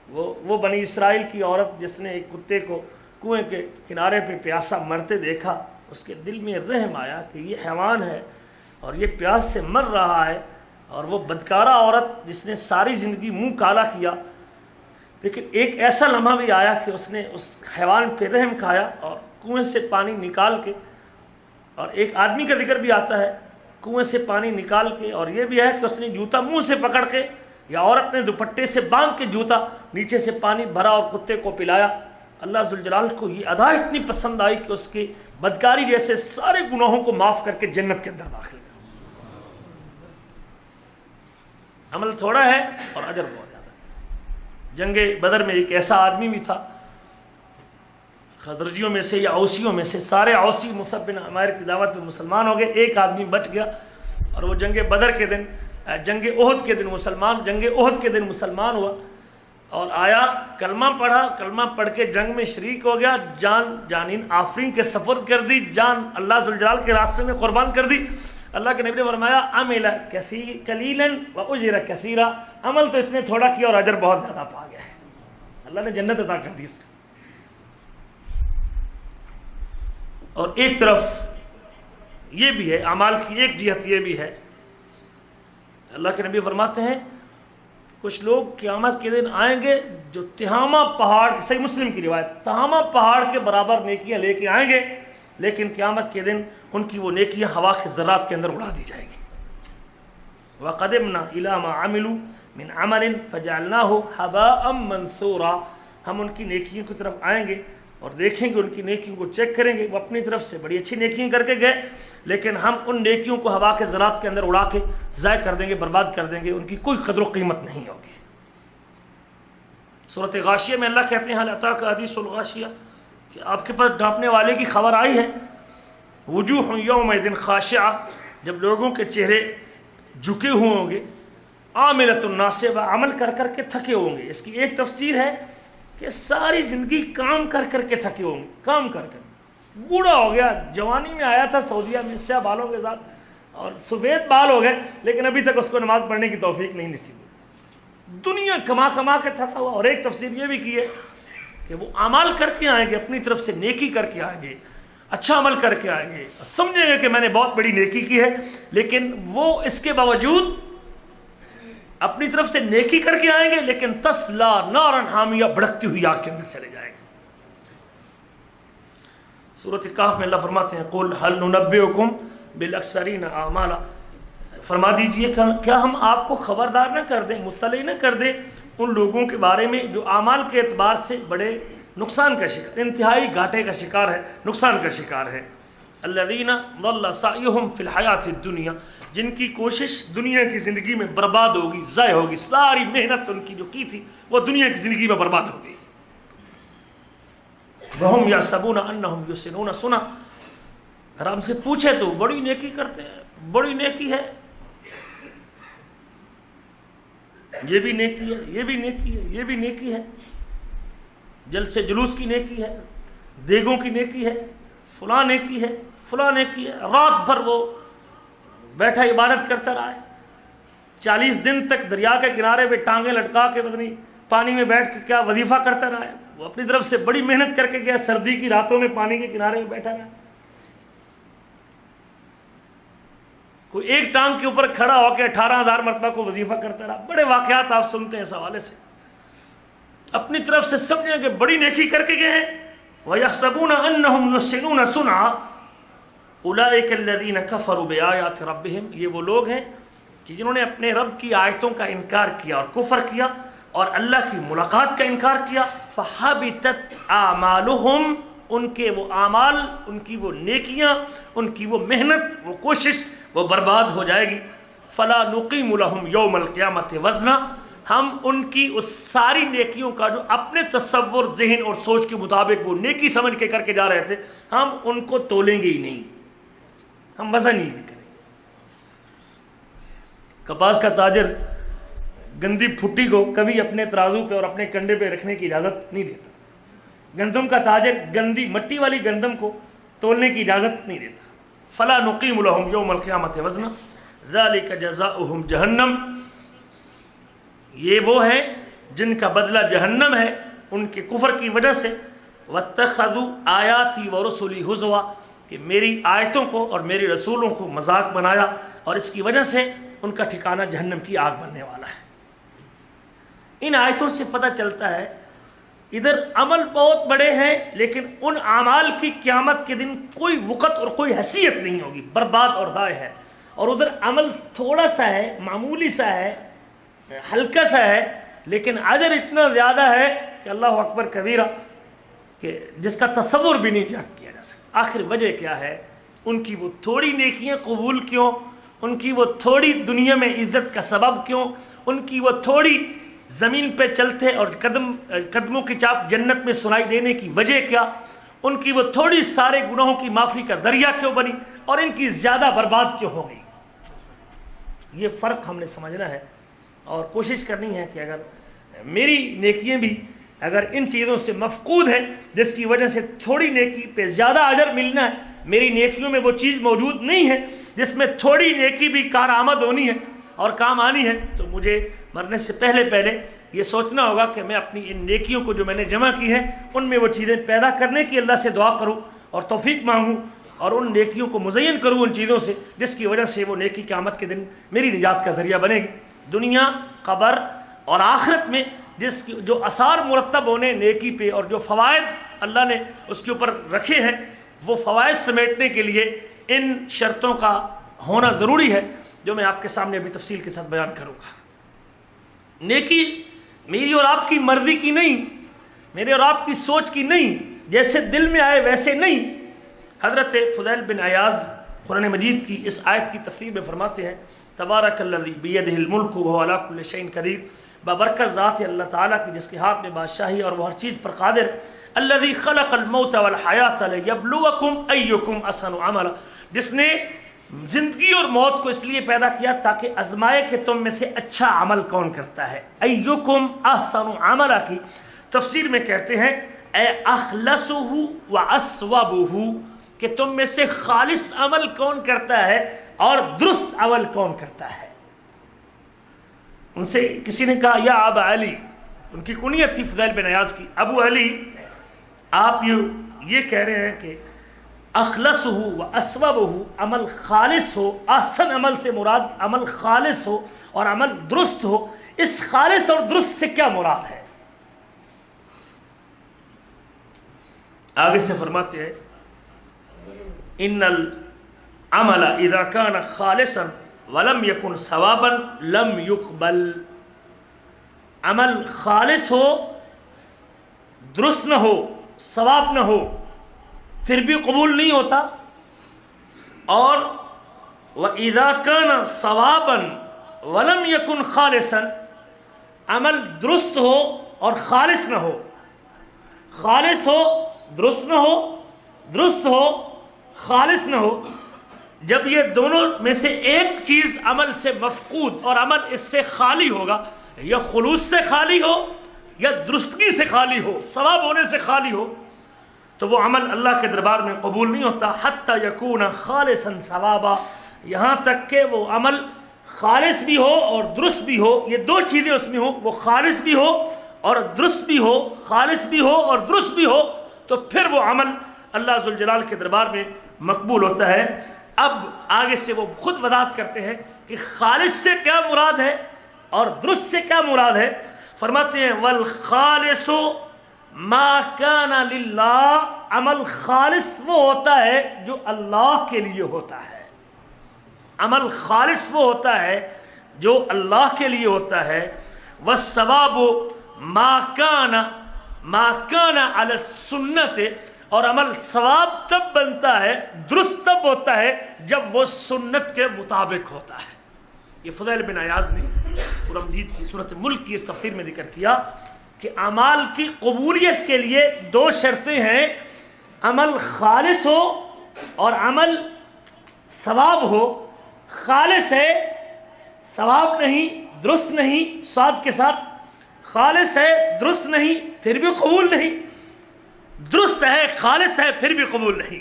وہ بنی اسرائیل کی عورت جس نے ایک کتے کو کنویں کے کنارے پہ پیاسا مرتے دیکھا, اس کے دل میں رحم آیا کہ یہ حیوان ہے اور یہ پیاس سے مر رہا ہے. اور وہ بدکارہ عورت جس نے ساری زندگی منہ کالا کیا, لیکن ایک ایسا لمحہ بھی آیا کہ اس نے اس حیوان پہ رحم کھایا اور کنویں سے پانی نکال کے, اور ایک آدمی کا ذکر بھی آتا ہے کنویں سے پانی نکال کے, اور یہ بھی ہے کہ اس نے جوتا منہ سے پکڑ کے یا عورت نے دوپٹے سے باندھ کے جوتا نیچے سے پانی بھرا اور کتے کو پلایا. اللہ ذوالجلال کو یہ ادا اتنی پسند آئی کہ اس کی بدکاری جیسے سارے گناہوں کو معاف کر کے جنت کے اندر داخل کر. عمل تھوڑا ہے اور اجر بہت زیادہ ہے. جنگ بدر میں ایک ایسا آدمی بھی تھا, خزرجیوں میں سے یا اوسیوں میں سے, سارے اوسی مصعب بن عمیر کی دعوت پہ مسلمان ہو گئے, ایک آدمی بچ گیا اور وہ جنگ بدر کے دن جنگ احد کے دن مسلمان ہوا اور آیا, کلمہ پڑھا, کلمہ پڑھ کے جنگ میں شریک ہو گیا, جانین آفرین کے سپرد کر دی, جان اللہ ذوالجلال کے راستے میں قربان کر دی. اللہ کے نبی نے فرمایا عمل قلیلا واجر کثیرا, عمل تو اس نے تھوڑا کیا اور اجر بہت زیادہ پا گیا ہے, اللہ نے جنت عطا کر دی اس کو. اور ایک طرف یہ بھی ہے, اعمال کی ایک جہت یہ بھی ہے, اللہ کے نبی فرماتے ہیں کچھ لوگ قیامت کے دن آئیں گے جو تہامہ پہاڑ, صحیح مسلم کی روایت, تہامہ پہاڑ کے برابر نیکیاں لے کے آئیں گے, لیکن قیامت کے دن ان کی وہ نیکیاں ہوا کے ذرات کے اندر اڑا دی جائیں گی. وَقَدِمْنَا إِلَى مَا عَمِلُوا مِنْ عَمَلٍ فَجَعَلْنَاهُ هَبَاءً مَنْثُورًا, ہم ان کی نیکیوں کی طرف آئیں گے اور دیکھیں گے, ان کی نیکیوں کو چیک کریں گے, وہ اپنی طرف سے بڑی اچھی نیکیاں کر کے گئے, لیکن ہم ان نیکیوں کو ہوا کے ذرات کے اندر اڑا کے ضائع کر دیں گے, برباد کر دیں گے, ان کی کوئی قدر و قیمت نہیں ہوگی. سورۃ غاشیہ میں اللہ کہتے ہیں هل اتاک حدیث الغاشیہ, کہ آپ کے پاس ڈانپنے والے کی خبر آئی ہے. وجوہ یومئذ خاشعہ, جب لوگوں کے چہرے جھکے ہوئے ہوں گے, عاملۃ ناصبہ, عمل کر کر کے تھکے ہوں گے. اس کی ایک تفسیر ہے کہ ساری زندگی کام کر کر کے تھکے ہوں گے, کام کر کر. بوڑھا ہو گیا, جوانی میں آیا تھا سعودیہ میں سیاہ بالوں کے ساتھ اور سفید بال ہو گئے, لیکن ابھی تک اس کو نماز پڑھنے کی توفیق نہیں نصیب ہوئی, دنیا کما کما کے تھکا ہوا. اور ایک تفسیر یہ بھی کی ہے کہ وہ اعمال کر کے آئیں گے, اپنی طرف سے نیکی کر کے آئیں گے, اچھا عمل کر کے آئیں گے, سمجھیں گے کہ میں نے بہت بڑی نیکی کی ہے, لیکن وہ اس کے باوجود اپنی طرف سے نیکی کر کے آئیں گے, لیکن تسلا نارا حامیہ, بھڑکتی ہوئی آگ کے اندر چلے جائیں گے. سورۃ کہف میں اللہ فرماتے ہیں قل هل ننبئکم بالاکثرین اعمالا, فرما دیجئے کیا ہم آپ کو خبردار نہ کر دیں, مطلع نہ کر دیں ان لوگوں کے بارے میں جو اعمال کے اعتبار سے بڑے نقصان کا شکار, انتہائی گھاٹے کا شکار ہے, نقصان کا شکار ہے. الذین ضل سعیہم فی الحیاۃ الدنیا, جن کی کوشش دنیا کی زندگی میں برباد ہوگی, ضائع ہوگی, ساری محنت ان کی جو کی تھی وہ دنیا کی زندگی میں برباد ہوگی. وہم یحسبون انہم یحسنون صنعا, اگر ہم سے پوچھے تو بڑی نیکی کرتے ہیں, بڑی نیکی ہے, یہ بھی نیکی ہے, یہ بھی نیکی ہے, یہ بھی نیکی ہے, جلسے جلوس کی نیکی ہے, دیگوں کی نیکی ہے, فلاں نیکی ہے, فلاں نیکی ہے, رات بھر وہ بیٹھا عبادت کرتا رہا ہے, 40 دن تک دریا کے کنارے پہ ٹانگیں لٹکا کے پتہ نہیں پانی میں بیٹھ کے کیا وظیفہ کرتا رہا ہے. وہ اپنی طرف سے بڑی محنت کر کے گیا, سردی کی راتوں میں پانی کے کنارے میں بیٹھا رہا. کوئی ایک ٹانگ کے اوپر کھڑا ہو کے 18,000 مرتبہ کو وظیفہ کرتا رہا. بڑے واقعات آپ سنتے ہیں اس حوالے سے. اپنی طرف سے سمجھیں کہ بڑی نیکی کر کے گئے ہیں. وَيَحْسَبُونَ أَنَّهُمْ يُحْسِنُونَ صُنْعًا أُولَٰئِكَ الَّذِينَ كَفَرُوا بِآيَاتِ رَبِّهِمْ. یہ وہ لوگ ہیں کہ جنہوں نے اپنے رب کی آیتوں کا انکار کیا اور کفر کیا اور اللہ کی ملاقات کا انکار کیا. فَحَبِطَتْ أَعْمَالُهُمْ, ان کے وہ اعمال, ان کی وہ نیکیاں, ان کی وہ محنت, وہ کوشش وہ برباد ہو جائے گی. فَلَا نُقِيمُ لَهُمْ يَوْمَ الْقِيَامَةِ وَزْنًا, ہم ان کی اس ساری نیکیوں کا جو اپنے تصور, ذہن اور سوچ کے مطابق وہ نیکی سمجھ کے کر کے جا رہے تھے, ہم ان کو تولیں گے ہی نہیں, ہم وزن ہی کریں گے. کپاس کا تاجر گندی پھٹی کو کبھی اپنے ترازو پہ اور اپنے کنڈے پہ رکھنے کی اجازت نہیں دیتا. گندم کا تاجر گندی مٹی والی گندم کو تولنے کی اجازت نہیں دیتا. فلا نقیم لهم یوم القیامت وزنا ذلک جزاؤہم جہنم, یہ وہ ہیں جن کا بدلہ جہنم ہے ان کے کفر کی وجہ سے. واتخذوا آیاتی ورسلی ہزوا, کہ میری آیتوں کو اور میری رسولوں کو مذاق بنایا اور اس کی وجہ سے ان کا ٹھکانہ جہنم کی آگ بننے والا ہے. ان آیتوں سے پتہ چلتا ہے ادھر عمل بہت بڑے ہیں لیکن ان اعمال کی قیامت کے دن کوئی وقت اور کوئی حیثیت نہیں ہوگی, برباد اور ضائع ہے. اور ادھر عمل تھوڑا سا ہے, معمولی سا ہے, ہلکا سا ہے, لیکن اجر اتنا زیادہ ہے کہ اللہ اکبر کبیرہ, کہ جس کا تصور بھی نہیں کیا جا سکتا. آخر وجہ کیا ہے؟ ان کی وہ تھوڑی نیکیاں قبول کیوں, ان کی وہ تھوڑی دنیا میں عزت کا سبب کیوں, ان کی وہ تھوڑی زمین پہ چلتے اور قدموں کی چاپ جنت میں سنائی دینے کی وجہ کیا, ان کی وہ تھوڑی سارے گناہوں کی معافی کا ذریعہ کیوں بنی, اور ان کی زیادہ برباد کیوں ہو گئی. یہ فرق ہم نے سمجھنا ہے اور کوشش کرنی ہے کہ اگر میری نیکیاں بھی اگر ان چیزوں سے مفقود ہیں جس کی وجہ سے تھوڑی نیکی پہ زیادہ اجر ملنا ہے, میری نیکیوں میں وہ چیز موجود نہیں ہے جس میں تھوڑی نیکی بھی کارآمد ہونی ہے اور کام آنی ہے, تو مجھے مرنے سے پہلے یہ سوچنا ہوگا کہ میں اپنی ان نیکیوں کو جو میں نے جمع کی ہیں ان میں وہ چیزیں پیدا کرنے کی اللہ سے دعا کروں اور توفیق مانگوں اور ان نیکیوں کو مزین کروں ان چیزوں سے جس کی وجہ سے وہ نیکی قیامت کے دن میری نجات کا ذریعہ بنے گی. دنیا, قبر اور آخرت میں جو اثار مرتب ہونے نیکی پہ اور جو فوائد اللہ نے اس کے اوپر رکھے ہیں, وہ فوائد سمیٹنے کے لیے ان شرطوں کا ہونا ضروری ہے جو میں آپ کے سامنے ابھی تفصیل کے ساتھ بیان کروں گا. نیکی میری اور آپ کی مرضی کی نہیں, میرے اور آپ کی سوچ کی نہیں, جیسے دل میں آئے ویسے نہیں. حضرت فضیل بن عیاض قرآن مجید کی اس آیت کی تفسیر میں فرماتے ہیں تبارک الذی بیدہ الملک وہو علی کل شیء قدیر, بابرکت ذات اللہ تعالیٰ کی جس کے ہاتھ میں بادشاہی اور وہ ہر چیز پر قادر. الذی خلق الموت والحیات لیبلوکم ایکم احسن عملا, جس نے زندگی اور موت کو اس لیے پیدا کیا تاکہ آزمائے کہ تم میں سے اچھا عمل کون کرتا ہے. ایکم احسن عملا کی تفسیر میں کہتے ہیں اے اخلصہ واصوبہ, کہ تم میں سے خالص عمل کون کرتا ہے اور درست عمل کون کرتا ہے. ان سے کسی نے کہا یا ابا علی, ان کی کنیت تھی فضیل بن عیاض کی, ابو علی آپ یہ کہہ رہے ہیں کہ اخلص ہو و اسبب ہو, عمل خالص ہو, احسن عمل سے مراد عمل خالص ہو اور عمل درست ہو. اس خالص اور درست سے کیا مراد ہے؟ آگے سے فرماتے ہیں ان العمل اذا كان خالصا ولم يكن ثوابا لم يقبل. عمل خالص ہو, درست نہ ہو, ثواب نہ ہو, پھر بھی قبول نہیں ہوتا. اور وَإِذَا كَانَ ثَوَابًا وَلَمْ يَكُنْ خَالِصًا, عمل درست ہو اور خالص نہ ہو, خالص ہو درست نہ ہو, درست ہو خالص نہ ہو. جب یہ دونوں میں سے ایک چیز عمل سے مفقود اور عمل اس سے خالی ہوگا, یا خلوص سے خالی ہو یا درستگی سے خالی ہو, ثواب ہونے سے خالی ہو, تو وہ عمل اللہ کے دربار میں قبول نہیں ہوتا. حتی یکون خالصا ثوابا, یہاں تک کہ وہ عمل خالص بھی ہو اور درست بھی ہو، یہ دو چیزیں اس میں ہوں، وہ خالص بھی ہو اور درست بھی ہو، خالص بھی ہو اور درست بھی ہو، تو پھر وہ عمل اللہ ذوالجلال کے دربار میں مقبول ہوتا ہے۔ اب آگے سے وہ خود وضاحت کرتے ہیں کہ خالص سے کیا مراد ہے اور درست سے کیا مراد ہے۔ فرماتے ہیں والخالص ما کان للہ، عمل خالص وہ ہوتا ہے جو اللہ کے لیے ہوتا ہے، عمل خالص وہ ہوتا ہے جو اللہ کے لیے ہوتا ہے۔ والثواب ما کان علی السنت، اور عمل ثواب تب بنتا ہے، درست تب ہوتا ہے جب وہ سنت کے مطابق ہوتا ہے۔ یہ فضیل بن عیاض نے قرآن مجید کی سورۃ ملک کی اس تفسیر میں ذکر کیا کہ اعمال کی قبولیت کے لیے دو شرطیں ہیں، عمل خالص ہو اور عمل ثواب ہو۔ خالص ہے، ثواب نہیں، درست نہیں، صاد کے ساتھ، خالص ہے درست نہیں پھر بھی قبول نہیں، درست ہے خالص ہے پھر بھی قبول نہیں۔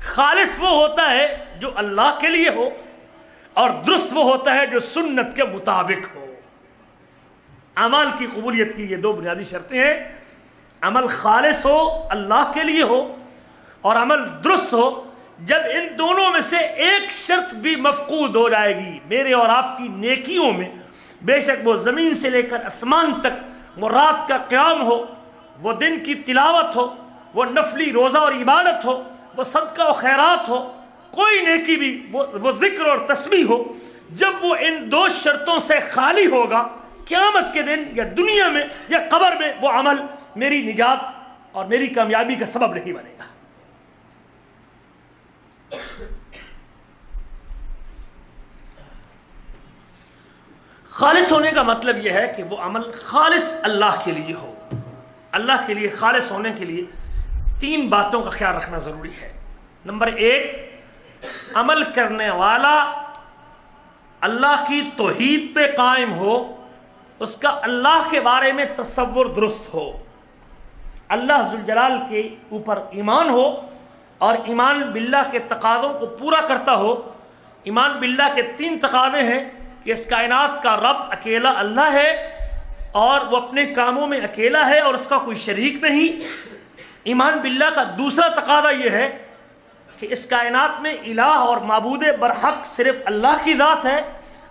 خالص وہ ہوتا ہے جو اللہ کے لیے ہو اور درست وہ ہوتا ہے جو سنت کے مطابق ہو۔ اعمال کی قبولیت کی یہ دو بنیادی شرطیں ہیں، عمل خالص ہو، اللہ کے لیے ہو، اور عمل درست ہو۔ جب ان دونوں میں سے ایک شرط بھی مفقود ہو جائے گی میرے اور آپ کی نیکیوں میں، بے شک وہ زمین سے لے کر آسمان تک، وہ رات کا قیام ہو، وہ دن کی تلاوت ہو، وہ نفلی روزہ اور عبادت ہو، وہ صدقہ و خیرات ہو، کوئی نیکی بھی، وہ ذکر اور تسبیح ہو، جب وہ ان دو شرطوں سے خالی ہوگا، قیامت کے دن یا دنیا میں یا قبر میں، وہ عمل میری نجات اور میری کامیابی کا سبب نہیں بنے گا۔ خالص ہونے کا مطلب یہ ہے کہ وہ عمل خالص اللہ کے لیے ہو۔ اللہ کے لیے خالص ہونے کے لیے تین باتوں کا خیال رکھنا ضروری ہے۔ نمبر ایک، عمل کرنے والا اللہ کی توحید پہ قائم ہو، اس کا اللہ کے بارے میں تصور درست ہو، اللہ ذوالجلال کے اوپر ایمان ہو اور ایمان باللہ کے تقاضوں کو پورا کرتا ہو۔ ایمان باللہ کے تین تقاضے ہیں کہ اس کائنات کا رب اکیلا اللہ ہے اور وہ اپنے کاموں میں اکیلا ہے اور اس کا کوئی شریک نہیں۔ ایمان باللہ کا دوسرا تقاضا یہ ہے کہ اس کائنات میں الہ اور معبود برحق صرف اللہ کی ذات ہے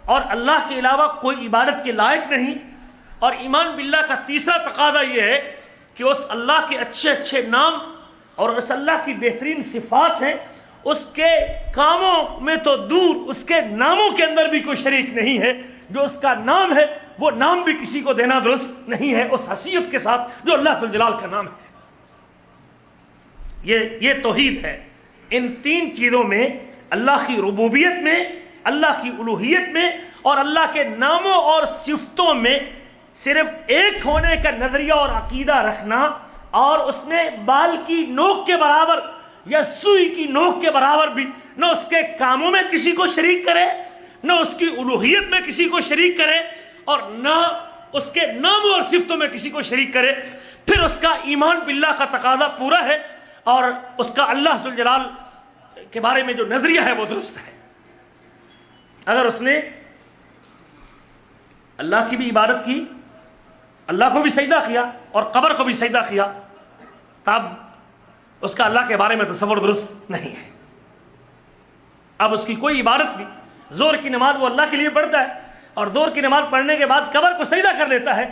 اور اللہ کے علاوہ کوئی عبادت کے لائق نہیں۔ اور ایمان باللہ کا تیسرا تقاضا یہ ہے کہ اس اللہ کے اچھے اچھے نام اور اس اللہ کی بہترین صفات ہیں، اس کے کاموں میں تو دور، اس کے ناموں کے اندر بھی کوئی شریک نہیں ہے۔ جو اس کا نام ہے وہ نام بھی کسی کو دینا درست نہیں ہے اس حیثیت کے ساتھ جو اللہ ذوالجلال کا نام ہے۔ یہ توحید ہے۔ ان تین چیزوں میں، اللہ کی ربوبیت میں، اللہ کی الوہیت میں اور اللہ کے ناموں اور صفتوں میں صرف ایک ہونے کا نظریہ اور عقیدہ رکھنا، اور اس میں بال کی نوک کے برابر یا سوئی کی نوک کے برابر بھی نہ اس کے کاموں میں کسی کو شریک کرے، نہ اس کی الوہیت میں کسی کو شریک کرے، اور نہ اس کے ناموں اور صفتوں میں کسی کو شریک کرے، پھر اس کا ایمان باللہ کا تقاضا پورا ہے اور اس کا اللہ ذوالجلال کے بارے میں جو نظریہ ہے وہ درست ہے۔ اگر اس نے اللہ کی بھی عبادت کی، اللہ کو بھی سجدہ کیا اور قبر کو بھی سجدہ کیا، تب اس کا اللہ کے بارے میں تصور درست نہیں ہے۔ اب اس کی کوئی عبادت بھی، زور کی نماز وہ اللہ کے لیے پڑھتا ہے اور زور کی نماز پڑھنے کے بعد قبر کو سجدہ کر لیتا ہے،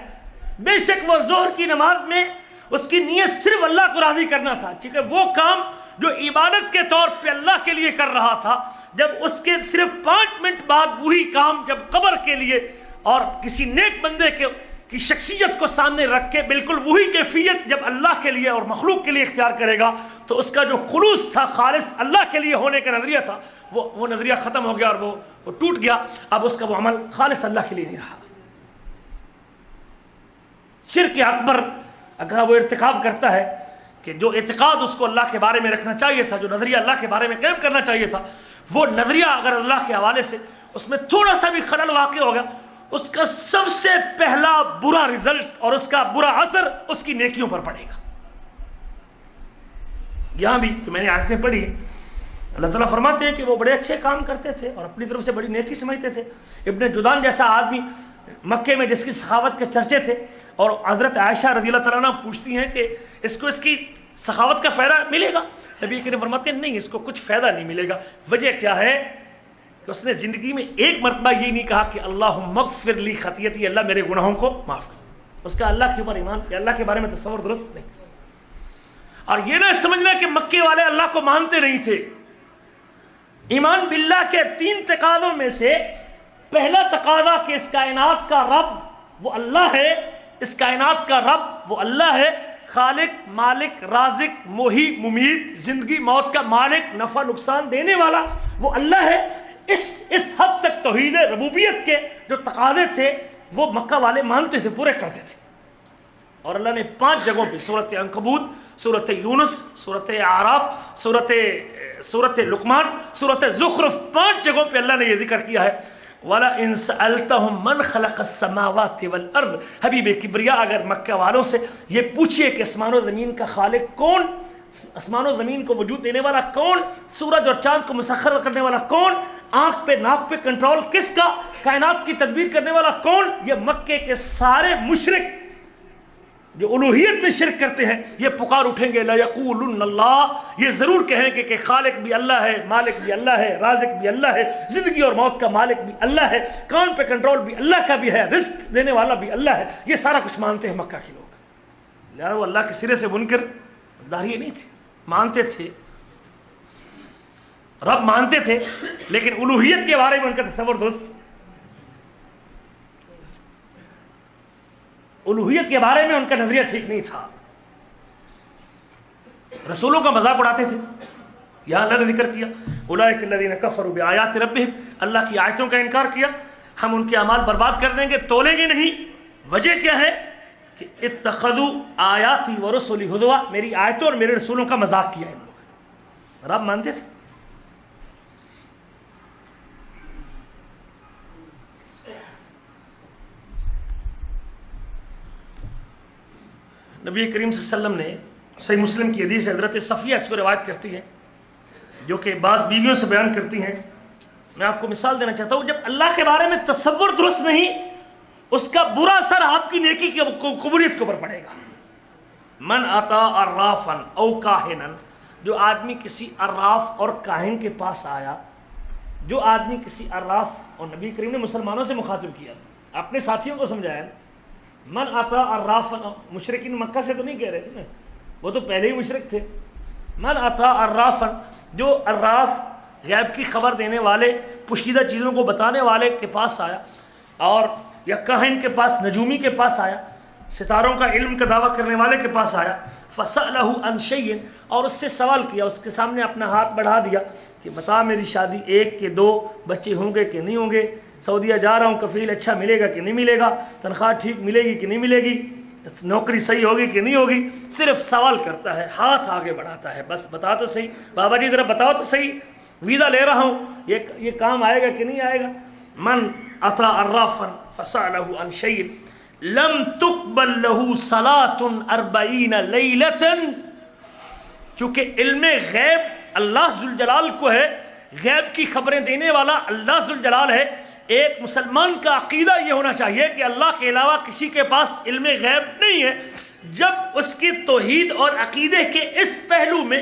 بے شک وہ زور کی نماز میں اس کی نیت صرف اللہ کو راضی کرنا تھا، کیونکہ وہ کام جو عبادت کے طور پہ اللہ کے لیے کر رہا تھا، جب اس کے صرف 5 منٹ بعد وہی کام جب قبر کے لیے اور کسی نیک بندے کی شخصیت کو سامنے رکھ کے بالکل وہی کیفیت جب اللہ کے لیے اور مخلوق کے لیے اختیار کرے گا، تو اس کا جو خلوص تھا، خالص اللہ کے لیے ہونے کا نظریہ تھا، وہ نظریہ ختم ہو گیا اور وہ ٹوٹ گیا۔ اب اس کا وہ عمل خالص اللہ کے لیے نہیں رہا۔ شرک اکبر اگر وہ ارتکاب کرتا ہے کہ جو اعتقاد اس کو اللہ کے بارے میں رکھنا چاہیے تھا، جو نظریہ اللہ کے بارے میں قائم کرنا چاہیے تھا، وہ نظریہ اگر اللہ کے حوالے سے اس میں تھوڑا سا بھی خلل واقع ہوگا، اس کا سب سے پہلا برا رزلٹ اور اس کا برا اثر اس کی نیکیوں پر پڑے گا۔ یہاں بھی جو میں نے آیتیں پڑھی اللہ تعالیٰ فرماتے ہیں کہ وہ بڑے اچھے کام کرتے تھے اور اپنی طرف سے بڑی نیکی سمجھتے تھے. ابن جدعان جیسا آدمی مکے میں جس کی سخاوت کے چرچے تھے, اور حضرت عائشہ رضی اللہ تعالیٰ عنہ پوچھتی ہیں کہ اس کو اس کی سخاوت کا فائدہ ملے گا؟ نبی کریم فرماتے ہیں نہیں, اس کو کچھ فائدہ نہیں ملے گا. وجہ کیا ہے کہ اس نے زندگی میں ایک مرتبہ یہ نہیں کہا کہ اللہم اغفر لی خطیئتی, اللہ میرے گناہوں کو معاف کر. اس کا اللہ کے اوپر ایمان, کہ اللہ کے بارے میں تصور درست نہیں. اور یہ نہ سمجھنا کہ مکے والے اللہ کو مانتے نہیں تھے. ایمان باللہ کے 3 تقاضوں میں سے پہلا تقاضا کہ اس کائنات کا رب وہ اللہ ہے, اس کائنات کا رب وہ اللہ ہے, خالق, مالک, رازق, محی, ممیت, زندگی موت کا مالک, نفع نقصان دینے والا وہ اللہ ہے. اس حد تک توحید ربوبیت کے جو تقاضے تھے وہ مکہ والے مانتے تھے, پورے کرتے تھے. اور اللہ نے 5 جگہوں پہ سورۃ عنکبوت, سورۃ یونس, سورۃ اعراف, سورۃ لقمان, سورۃ زخرف, 5 جگہوں پہ اللہ نے یہ ذکر کیا ہے وَلَئِن سَأَلْتَهُم مَّنْ خَلَقَ السَّمَاوَاتِ وَالْأَرْضِ. حبیب کبریا اگر مکہ والوں سے یہ پوچھئے کہ آسمان و زمین کا خالق کون, آسمان و زمین کو وجود دینے والا کون, سورج اور چاند کو مسخر کرنے والا کون, آنکھ پہ ناک پہ کنٹرول کس کا, کائنات کی تدبیر کرنے والا کون, یہ مکے کے سارے مشرک جو الوہیت میں شرک کرتے ہیں یہ پکار اٹھیں گے لَيَقُولُنَّ اللَّهُ, یہ ضرور کہیں گے کہ خالق بھی اللہ ہے, مالک بھی اللہ ہے, رازق بھی اللہ ہے, زندگی اور موت کا مالک بھی اللہ ہے, کان پہ کنٹرول بھی اللہ کا بھی ہے, رزق دینے والا بھی اللہ ہے. یہ سارا کچھ مانتے ہیں مکہ کے لوگ. لہذا وہ اللہ کے سرے سے منکر داریے نہیں تھے, مانتے تھے, رب مانتے تھے, لیکن الوہیت کے بارے میں ان کا تصور درست, الوہیت کے بارے میں ان کا نظریہ ٹھیک نہیں تھا. رسولوں کا مذاق اڑاتے تھے. یہاں اللہ نے ذکر کیا اولئک الذین کفروا بآیات ربہم, اللہ کی آیتوں کا انکار کیا, ہم ان کے اعمال برباد کر دیں گے, تولیں گے نہیں. وجہ کیا ہے کہ اتخذوا آیاتی ورسلی ہزوا, میری آیتوں اور میرے رسولوں کا مذاق کیا ہے ان لوگوں. رب مانتے تھے. نبی کریم صلی اللہ علیہ وسلم نے صحیح مسلم کی حدیث حضرت صفیہ اس کو روایت کرتی ہے, جو کہ بعض بیویوں سے بیان کرتی ہیں. میں آپ کو مثال دینا چاہتا ہوں, جب اللہ کے بارے میں تصور درست نہیں, اس کا برا اثر آپ کی نیکی کی قبولیت کے اوپر پڑے گا. من اتا عرافا او کاہنا, جو آدمی کسی عراف اور کاہن کے پاس آیا, جو آدمی کسی عراف, اور نبی کریم نے مسلمانوں سے مخاطب کیا, اپنے ساتھیوں کو سمجھایا. من اتا عرافا, مشرکین مکہ سے تو نہیں کہہ رہے تھے نا, وہ تو پہلے ہی مشرک تھے. من اتا عرافا, جو عراف غیب کی خبر دینے والے, پوشیدہ چیزوں کو بتانے والے کے پاس آیا, اور یا کاہن کے پاس, نجومی کے پاس آیا, ستاروں کا علم کا دعویٰ کرنے والے کے پاس آیا, فسألہ عن شیء, اور اس سے سوال کیا, اس کے سامنے اپنا ہاتھ بڑھا دیا کہ بتا میری شادی 1 کے 2 بچے ہوں گے کہ نہیں ہوں گے, سعودیہ جا رہا ہوں, کفیل اچھا ملے گا کہ نہیں ملے گا, تنخواہ ٹھیک ملے گی کہ نہیں ملے گی, نوکری صحیح ہوگی کہ نہیں ہوگی, صرف سوال کرتا ہے, ہاتھ آگے بڑھاتا ہے, بس بتا تو صحیح بابا جی, ذرا بتاؤ تو صحیح, ویزا لے رہا ہوں, یہ کام آئے گا کہ نہیں آئے گا. من اتا عرافا فسألہ عن شیء لم تقبل له صلاة 40 لیلة, چونکہ علم غیب اللہ ذوالجلال کو ہے, غیب کی خبریں دینے والا اللہ ذوالجلال ہے. ایک مسلمان کا عقیدہ یہ ہونا چاہیے کہ اللہ کے علاوہ کسی کے پاس علم غیب نہیں ہے. جب اس کی توحید اور عقیدے کے اس پہلو میں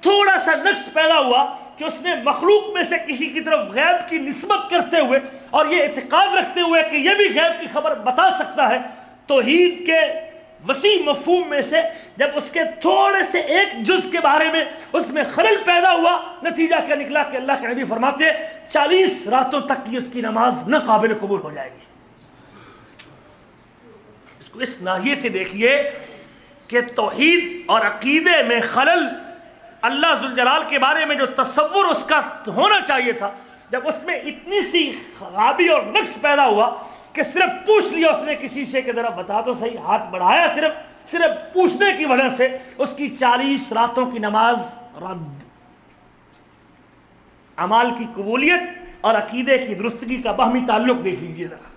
تھوڑا سا نقص پیدا ہوا کہ اس نے مخلوق میں سے کسی کی طرف غیب کی نسبت کرتے ہوئے اور یہ اعتقاد رکھتے ہوئے کہ یہ بھی غیب کی خبر بتا سکتا ہے, توحید کے وسیع مفہوم میں سے جب اس کے تھوڑے سے ایک جز کے بارے میں اس میں خلل پیدا ہوا, نتیجہ کیا نکلا کہ اللہ کے نبی فرماتے 40 راتوں تک کی اس کی نماز نہ قابل قبول ہو جائے گی. اس کو اس ناحیے سے دیکھیے کہ توحید اور عقیدے میں خلل, اللہ ذوالجلال کے بارے میں جو تصور اس کا ہونا چاہیے تھا, جب اس میں اتنی سی خرابی اور نقص پیدا ہوا کہ صرف پوچھ لیا اس نے کسی سے کہ ذرا بتا تو صحیح, ہاتھ بڑھایا, صرف پوچھنے کی وجہ سے اس کی 40 راتوں کی نماز رد. اعمال کی قبولیت اور عقیدے کی درستگی کا باہمی تعلق دیکھ لیجیے ذرا.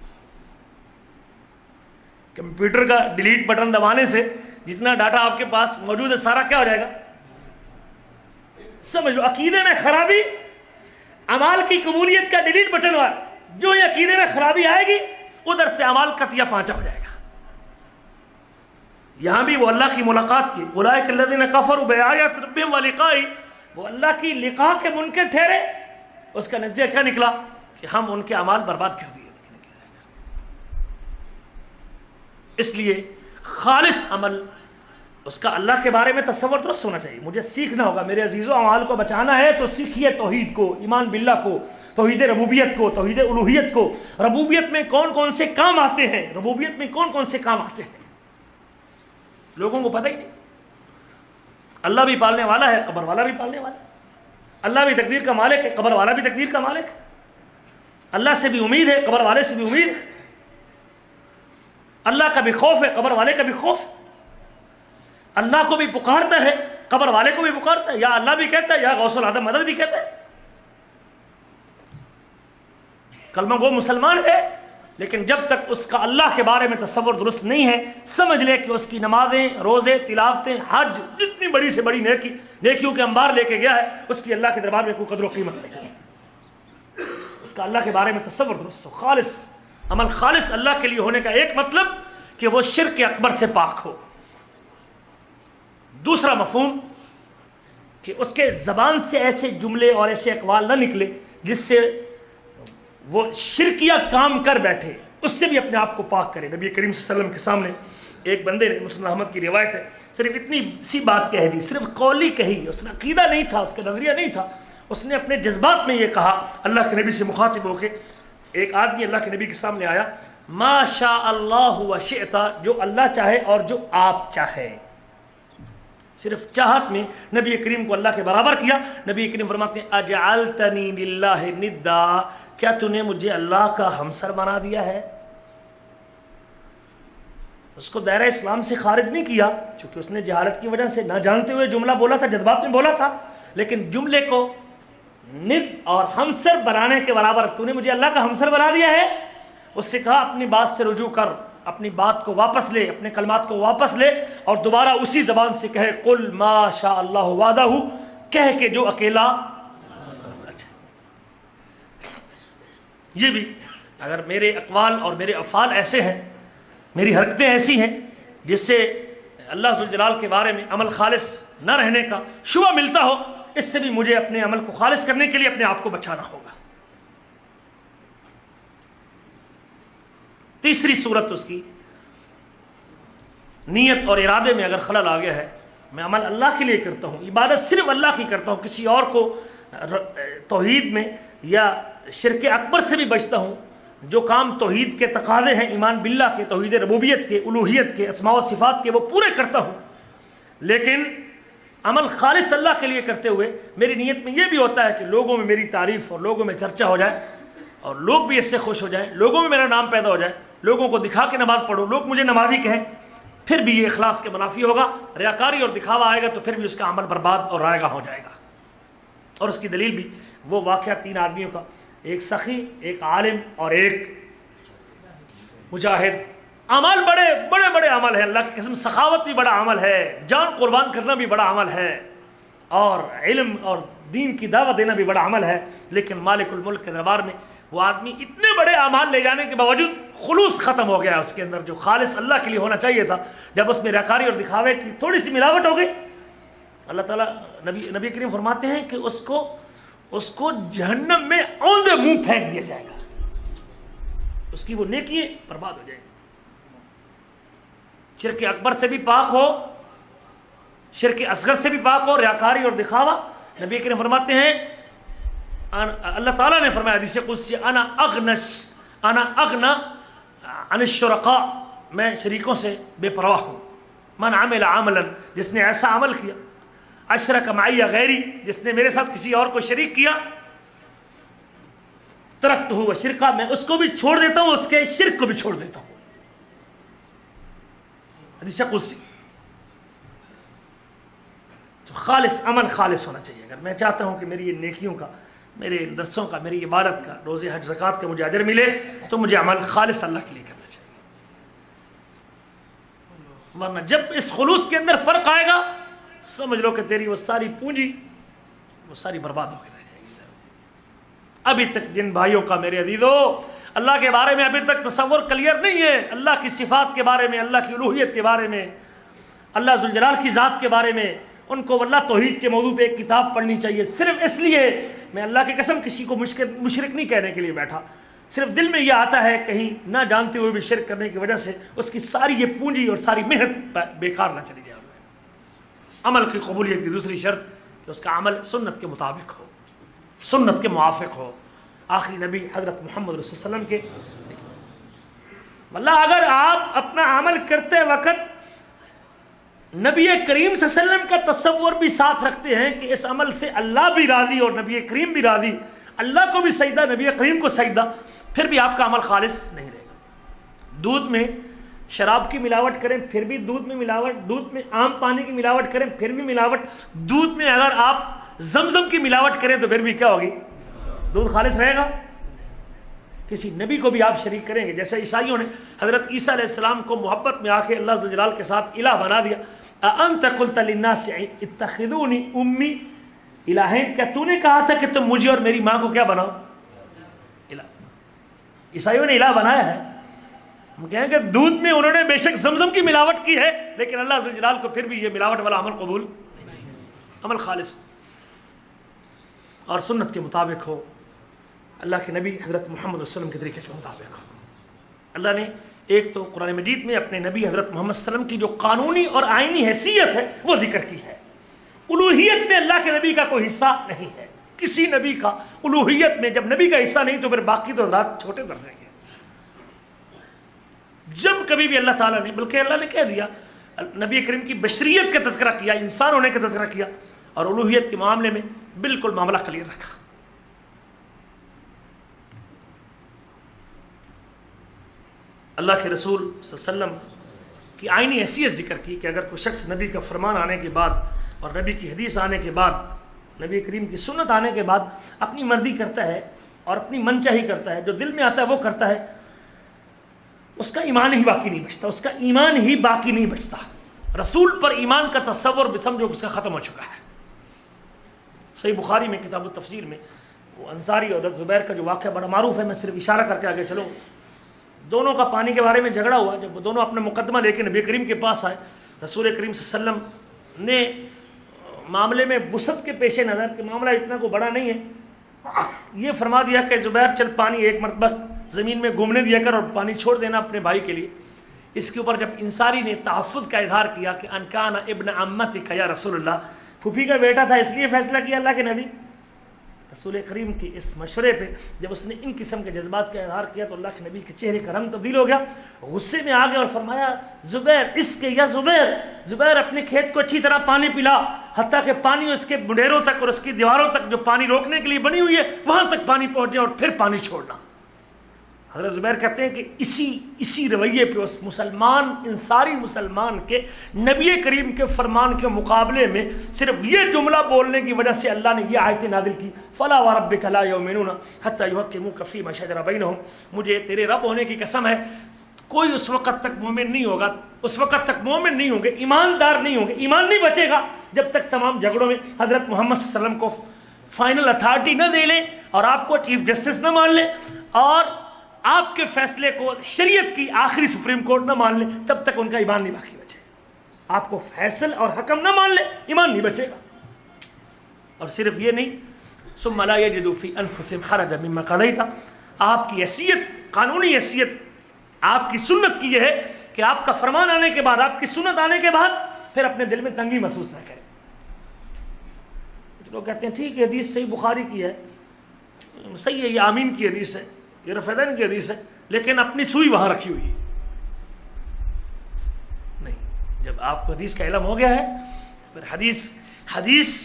کمپیوٹر کا ڈیلیٹ بٹن دبانے سے جتنا ڈاٹا آپ کے پاس موجود ہے سارا کیا ہو جائے گا, سمجھ لو عقیدے میں خرابی اعمال کی قبولیت کا ڈیلیٹ بٹن وار، جو ہی عقیدے میں خرابی آئے گی ادھر سے اعمال قطعیہ پانچا ہو جائے گا۔ یہاں بھی وہ اللہ کی ملاقات کی، اولئک الذین کفروا بآیات ربہم ولقائہ، وہ اللہ کی لقاء کے منکر ٹھہرے، اس کا نتیجہ کیا نکلا کہ ہم ان کے اعمال برباد کر دیے۔ اس لیے خالص عمل اس کا اللہ کے بارے میں تصور درست ہونا چاہیے۔ مجھے سیکھنا ہوگا، میرے عزیزوں اعمال کو بچانا ہے تو سیکھیے توحید کو، ایمان باللہ کو، توحید ربوبیت کو، توحید الوہیت کو۔ ربوبیت میں کون کون سے کام آتے ہیں، ربوبیت میں کون کون سے کام آتے ہیں لوگوں کو پتہ ہی نہیں۔ اللہ بھی پالنے والا ہے، قبر والا بھی پالنے والا ہے۔ اللہ بھی تقدیر کا مالک ہے، قبر والا بھی تقدیر کا مالک ہے۔ اللہ سے بھی امید ہے، قبر والے سے بھی امید ہے۔ اللہ کا بھی خوف ہے، قبر والے کا بھی خوف ہے۔ اللہ کو بھی پکارتا ہے، قبر والے کو بھی پکارتا ہے، یا اللہ بھی کہتا ہے یا غوث العظم مدد بھی کہتا ہے۔ کلمہ گو مسلمان ہے، لیکن جب تک اس کا اللہ کے بارے میں تصور درست نہیں ہے، سمجھ لے کہ اس کی نمازیں، روزے، تلاوتیں، حج، جتنی بڑی سے بڑی نیکیوں کے انبار لے کے گیا ہے، اس کی اللہ کے دربار میں کوئی قدر و قیمت نہیں ہے۔ اس کا اللہ کے بارے میں تصور درست ہو، خالص عمل خالص اللہ کے لیے ہونے کا ایک مطلب کہ وہ شرک اکبر سے پاک ہو۔ دوسرا مفہوم کہ اس کے زبان سے ایسے جملے اور ایسے اقوال نہ نکلے جس سے وہ شرکیہ کام کر بیٹھے، اس سے بھی اپنے آپ کو پاک کرے۔ نبی کریم صلی اللہ علیہ وسلم کے سامنے ایک بندے نے، مسلم احمد کی روایت ہے، صرف اتنی سی بات کہہ دی، صرف قولی کہی، اس نے عقیدہ نہیں تھا، اس کا نظریہ نہیں تھا، اس نے اپنے جذبات میں یہ کہا، اللہ کے نبی سے مخاطب ہو کے ایک آدمی اللہ کے نبی کے سامنے آیا، ما شاء اللہ و شئت، جو اللہ چاہے اور جو آپ چاہے۔ صرف چاہت میں نبی کریم کو اللہ کے برابر کیا۔ نبی کریم فرماتے ہیں اجعلتنی للہ ندا، کیا تو نے مجھے اللہ کا ہمسر بنا دیا ہے؟ اس کو دائرہ اسلام سے خارج نہیں کیا، چونکہ اس نے جہالت کی وجہ سے نہ جانتے ہوئے جملہ بولا تھا، جذبات میں بولا تھا، لیکن جملے کو ند اور ہمسر بنانے کے برابر، تو نے مجھے اللہ کا ہمسر بنا دیا ہے۔ اس سے کہا اپنی بات سے رجوع کر، اپنی بات کو واپس لے، اپنے کلمات کو واپس لے اور دوبارہ اسی زبان سے کہے قل ما شاء اللہ وحدہ، کہہ کے جو اکیلا۔ یہ بھی اگر میرے اقوال اور میرے افعال ایسے ہیں، میری حرکتیں ایسی ہیں جس سے اللہ ذو الجلال کے بارے میں عمل خالص نہ رہنے کا شبہ ملتا ہو، اس سے بھی مجھے اپنے عمل کو خالص کرنے کے لیے اپنے آپ کو بچانا ہوگا۔ تیسری صورت اس کی نیت اور ارادے میں اگر خلل آ گیا ہے، میں عمل اللہ کے لیے کرتا ہوں، عبادت صرف اللہ کی کرتا ہوں، کسی اور کو توحید میں یا شرک اکبر سے بھی بچتا ہوں، جو کام توحید کے تقاضے ہیں، ایمان باللہ کے، توحید ربوبیت کے، الوہیت کے، اسماء و صفات کے، وہ پورے کرتا ہوں، لیکن عمل خالص اللہ کے لیے کرتے ہوئے میری نیت میں یہ بھی ہوتا ہے کہ لوگوں میں میری تعریف اور لوگوں میں چرچا ہو جائے اور لوگ بھی اس سے خوش ہو جائیں، لوگوں میں میرا نام پیدا ہو جائے، لوگوں کو دکھا کے نماز پڑھو، لوگ مجھے نمازی کہیں، پھر بھی یہ اخلاص کے منافی ہوگا، ریاکاری اور دکھاوا آئے گا تو پھر بھی اس کا عمل برباد اور رائگاں ہو جائے گا۔ اور اس کی دلیل بھی وہ واقعہ تین آدمیوں کا، ایک سخی، ایک عالم اور ایک مجاہد۔ عمل بڑے بڑے عمل ہے، اللہ کی قسم، سخاوت بھی بڑا عمل ہے، جان قربان کرنا بھی بڑا عمل ہے، اور علم اور دین کی دعوت دینا بھی بڑا عمل ہے، لیکن مالک الملک کے دربار میں وہ آدمی اتنے بڑے اعمال لے جانے کے باوجود خلوص ختم ہو گیا اس کے اندر، جو خالص اللہ کے لیے ہونا چاہیے تھا۔ جب اس میں ریاکاری اور دکھاوے کی تھوڑی سی ملاوٹ ہو گئی، اللہ تعالیٰ نبی کریم فرماتے ہیں کہ اس کو جہنم میں اوندے منہ پھینک دیا جائے گا، اس کی وہ نیکی برباد ہو جائے گی۔ شرک اکبر سے بھی پاک ہو، شرک اصغر سے بھی پاک ہو، ریاکاری اور دکھاوا۔ نبی کریم فرماتے ہیں، اللہ تعالیٰ نے فرمایا حدیث قدسی، انا اغنا عن الشرکاء، میں شریکوں سے بے پرواہ ہوں۔ من عمل عملا، جس نے ایسا عمل کیا، اشرک معی غیری، جس نے میرے ساتھ کسی اور کو شریک کیا، ترکتہ وشرکا، میں اس کو بھی چھوڑ دیتا ہوں، اس کے شرک کو بھی چھوڑ دیتا ہوں۔ حدیث قدسی۔ تو خالص عمل خالص ہونا چاہیے۔ اگر میں چاہتا ہوں کہ میری یہ نیکیوں کا، میرے درسوں کا، میری عبادت کا، روزے حج زکوٰۃ کا مجھے اجر ملے، تو مجھے عمل خالص اللہ کے لیے کرنا چاہیے۔ ورنہ جب اس خلوص کے اندر فرق آئے گا، سمجھ لو کہ تیری وہ ساری پونجی وہ ساری برباد ہو کے رہ جائے گی. ابھی تک جن بھائیوں کا میرے عزیزو اللہ کے بارے میں ابھی تک تصور کلیئر نہیں ہے، اللہ کی صفات کے بارے میں، اللہ کی الوہیت کے بارے میں، اللہ ذوالجلال کی ذات کے بارے میں، ان کو واللہ توحید کے موضوع پہ ایک کتاب پڑھنی چاہیے. صرف اس لیے میں اللہ کی قسم کسی کو مشرک نہیں کہنے کے لیے بیٹھا، صرف دل میں یہ آتا ہے کہیں نہ جانتے ہوئے بھی شرک کرنے کی وجہ سے اس کی ساری یہ پونجی اور ساری محنت بیکار نہ چلی جائے. عمل کی قبولیت کی دوسری شرط کہ اس کا عمل سنت کے مطابق ہو، سنت کے موافق ہو، آخری نبی حضرت محمد رسول اللہ علیہ وسلم کے. واللہ اگر آپ اپنا عمل کرتے وقت نبی کریم صلی اللہ علیہ وسلم کا تصور بھی ساتھ رکھتے ہیں کہ اس عمل سے اللہ بھی راضی اور نبی کریم بھی راضی، اللہ کو بھی سجدہ نبی کریم کو سجدہ، پھر بھی آپ کا عمل خالص نہیں رہے گا. دودھ میں شراب کی ملاوٹ کریں پھر بھی دودھ میں ملاوٹ، دودھ میں عام پانی کی ملاوٹ کریں پھر بھی ملاوٹ، دودھ میں اگر آپ زمزم کی ملاوٹ کریں تو پھر بھی کیا ہوگی؟ دودھ خالص رہے گا. کسی نبی کو بھی آپ شریک کریں گے، جیسے عیسائیوں نے حضرت عیسیٰ علیہ السلام کو محبت میں آ کے اللہ ذوالجلال کے ساتھ الہ بنا دیا. اَأَنْتَ قُلْتَ لِلنَّاسِ اتَّخِذُونِي أُمِّي الٰہین، کیا تو نے کہا تھا کہ تم مجھے اور میری ماں کو کیا بناؤ الہ؟ عیسائیوں نے الہ بنایا ہے. ہم کہیں کہ دودھ میں انہوں نے بے شک زمزم کی ملاوٹ کی ہے، لیکن اللہ ذوالجلال کو پھر بھی یہ ملاوٹ والا عمل قبول نہیں. عمل خالص اور سنت کے مطابق ہو، اللہ کے نبی حضرت محمد صلی اللہ علیہ وسلم کے طریقے کے مطابق ہو. اللہ نے ایک تو قرآن مجید میں اپنے نبی حضرت محمد صلی اللہ علیہ وسلم کی جو قانونی اور آئینی حیثیت ہے وہ ذکر کی ہے. الوہیت میں اللہ کے نبی کا کوئی حصہ نہیں ہے، کسی نبی کا الوہیت میں جب نبی کا حصہ نہیں تو پھر باقی تو حضرات چھوٹے درجے کے. جب کبھی بھی اللہ تعالیٰ نے، بلکہ اللہ نے کہہ دیا، نبی کریم کی بشریت کا تذکرہ کیا، انسان ہونے کا تذکرہ کیا، اور الوہیت کے معاملے میں بالکل معاملہ کلیئر رکھا. اللہ کے رسول صلی اللہ علیہ وسلم کی آئینی حیثیت ذکر کی کہ اگر کوئی شخص نبی کا فرمان آنے کے بعد اور نبی کی حدیث آنے کے بعد، نبی کریم کی سنت آنے کے بعد اپنی مرضی کرتا ہے اور اپنی من چاہی کرتا ہے، جو دل میں آتا ہے وہ کرتا ہے، اس کا ایمان ہی باقی نہیں بچتا، اس کا ایمان ہی باقی نہیں بچتا. رسول پر ایمان کا تصور بھی سمجھو اس کا ختم ہو چکا ہے. صحیح بخاری میں کتاب التفسیر میں وہ انصاری اور زبیر کا جو واقعہ بڑا معروف ہے، میں صرف اشارہ کر کے آگے چلوں. دونوں کا پانی کے بارے میں جھگڑا ہوا، جب وہ دونوں اپنا مقدمہ لے کے نبی کریم کے پاس آئے، رسول کریم صلی اللہ علیہ وسلم نے معاملے میں وسعت کے پیش نظر کہ معاملہ اتنا کو بڑا نہیں ہے، یہ فرما دیا کہ زبیر چل پانی ایک مرتبہ زمین میں گھومنے دیا کر اور پانی چھوڑ دینا اپنے بھائی کے لیے. اس کے اوپر جب انصاری نے تحفظ کا اظہار کیا کہ ان کان ابن عمتک یا رسول اللہ، پھوپھی کا بیٹا تھا اس لیے فیصلہ کیا اللہ کے نبی. رسول کریم کی اس مشورے پہ جب اس نے ان قسم کے جذبات کا اظہار کیا تو اللہ کے نبی کے چہرے کا رنگ تبدیل ہو گیا، غصے میں آ گیا اور فرمایا زبیر اس کے یا زبیر اپنے کھیت کو اچھی طرح پانی پلا، حتیٰ کہ پانی اس کے بنڈیروں تک اور اس کی دیواروں تک جو پانی روکنے کے لیے بنی ہوئی ہے وہاں تک پانی پہنچ جائے اور پھر پانی چھوڑنا. حضرت زبیر کہتے ہیں کہ اسی رویے پہ اس مسلمان، انصاری مسلمان کے نبی کریم کے فرمان کے مقابلے میں صرف یہ جملہ بولنے کی وجہ سے اللہ نے یہ آیت نازل کی، فلا وربک لا یؤمنون حتی یحکموک فیما شجر بینہم، مجھے تیرے رب ہونے کی قسم ہے کوئی اس وقت تک مومن نہیں ہوگا، اس وقت تک مومن نہیں ہوں گے، ایماندار نہیں ہوں گے، ایمان نہیں بچے گا جب تک تمام جھگڑوں میں حضرت محمد صلی اللہ علیہ وسلم کو فائنل اتھارٹی نہ دے لیں اور آپ کو چیف جسٹس نہ مان لیں اور آپ کے فیصلے کو شریعت کی آخری سپریم کورٹ نہ مان لیں، تب تک ان کا ایمان نہیں باقی بچے. آپ کو فیصل اور حکم نہ مان لیں، ایمان نہیں بچے گا. اور صرف یہ نہیں، ثم لا یجدوا فی انفسہم حرجا مما قضیت، آپ کی حیثیت، قانونی حیثیت آپ کی سنت کی یہ ہے کہ آپ کا فرمان آنے کے بعد، آپ کی سنت آنے کے بعد پھر اپنے دل میں تنگی محسوس نہ کریں. لوگ کہتے ہیں ٹھیک ہے حدیث صحیح بخاری کی ہے، صحیح ہے، یہ آمین کی حدیث ہے، یہ رفیدین کی حدیث ہے، لیکن اپنی سوئی وہاں رکھی ہوئی ہے. نہیں، جب آپ کو حدیث کا علم ہو گیا ہے پھر حدیث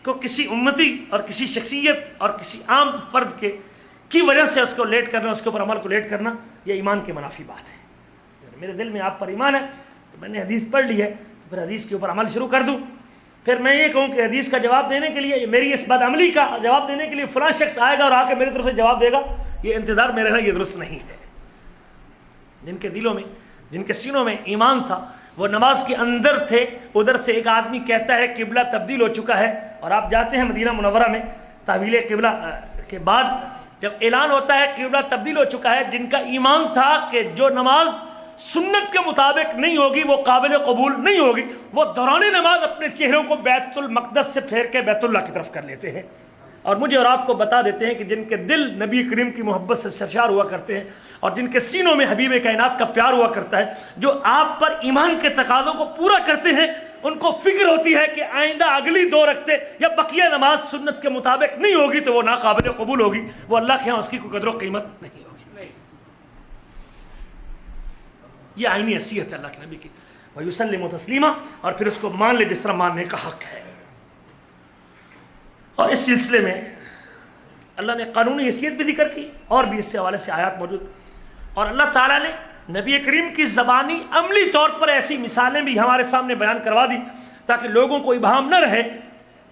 کو کسی امتی اور کسی شخصیت اور کسی عام فرد کی وجہ سے اس کو لیٹ کرنا، اس کے اوپر عمل کو لیٹ کرنا، یہ ایمان کے منافی بات ہے. میرے دل میں آپ پر ایمان ہے تو میں نے حدیث پڑھ لی ہے، پھر حدیث کے اوپر عمل شروع کر دوں، پھر میں یہ کہوں کہ حدیث کا جواب دینے کے لیے، میری اس بد عملی کا جواب دینے کے لیے فلاں شخص آئے گا اور آ کے میری طرف سے جواب دے گا، یہ انتظار میں رہنا یہ درست نہیں ہے. جن کے دلوں میں، جن کے سینوں میں ایمان تھا وہ نماز کے اندر تھے، ادھر سے ایک آدمی کہتا ہے قبلہ تبدیل ہو چکا ہے، اور آپ جاتے ہیں مدینہ منورہ میں تحویل قبلہ کے بعد جب اعلان ہوتا ہے قبلہ تبدیل ہو چکا ہے، جن کا ایمان تھا کہ جو نماز سنت کے مطابق نہیں ہوگی وہ قابل قبول نہیں ہوگی، وہ دوران نماز اپنے چہروں کو بیت المقدس سے پھیر کے بیت اللہ کی طرف کر لیتے ہیں، اور مجھے اور آپ کو بتا دیتے ہیں کہ جن کے دل نبی کریم کی محبت سے سرشار ہوا کرتے ہیں اور جن کے سینوں میں حبیب کائنات کا پیار ہوا کرتا ہے، جو آپ پر ایمان کے تقاضوں کو پورا کرتے ہیں، ان کو فکر ہوتی ہے کہ آئندہ اگلی 2 رکعتیں یا بقیہ نماز سنت کے مطابق نہیں ہوگی تو وہ ناقابل قبول ہوگی، وہ اللہ کے ہاں اس کی کوئی قدر و قیمت نہیں ہوگی۔ یہ آئینی حیثیت ہے اللہ کے نبی کی، وَيُسَلِّمُ تَسْلِيمًا، اور پھر اس کو مان لے جس طرح ماننے کا حق ہے۔ اور اس سلسلے میں اللہ نے قانونی حیثیت بھی ذکر کی، اور بھی اس سے حوالے سے آیات موجود، اور اللہ تعالیٰ نے نبی کریم کی زبانی عملی طور پر ایسی مثالیں بھی ہمارے سامنے بیان کروا دی تاکہ لوگوں کو ابہام نہ رہے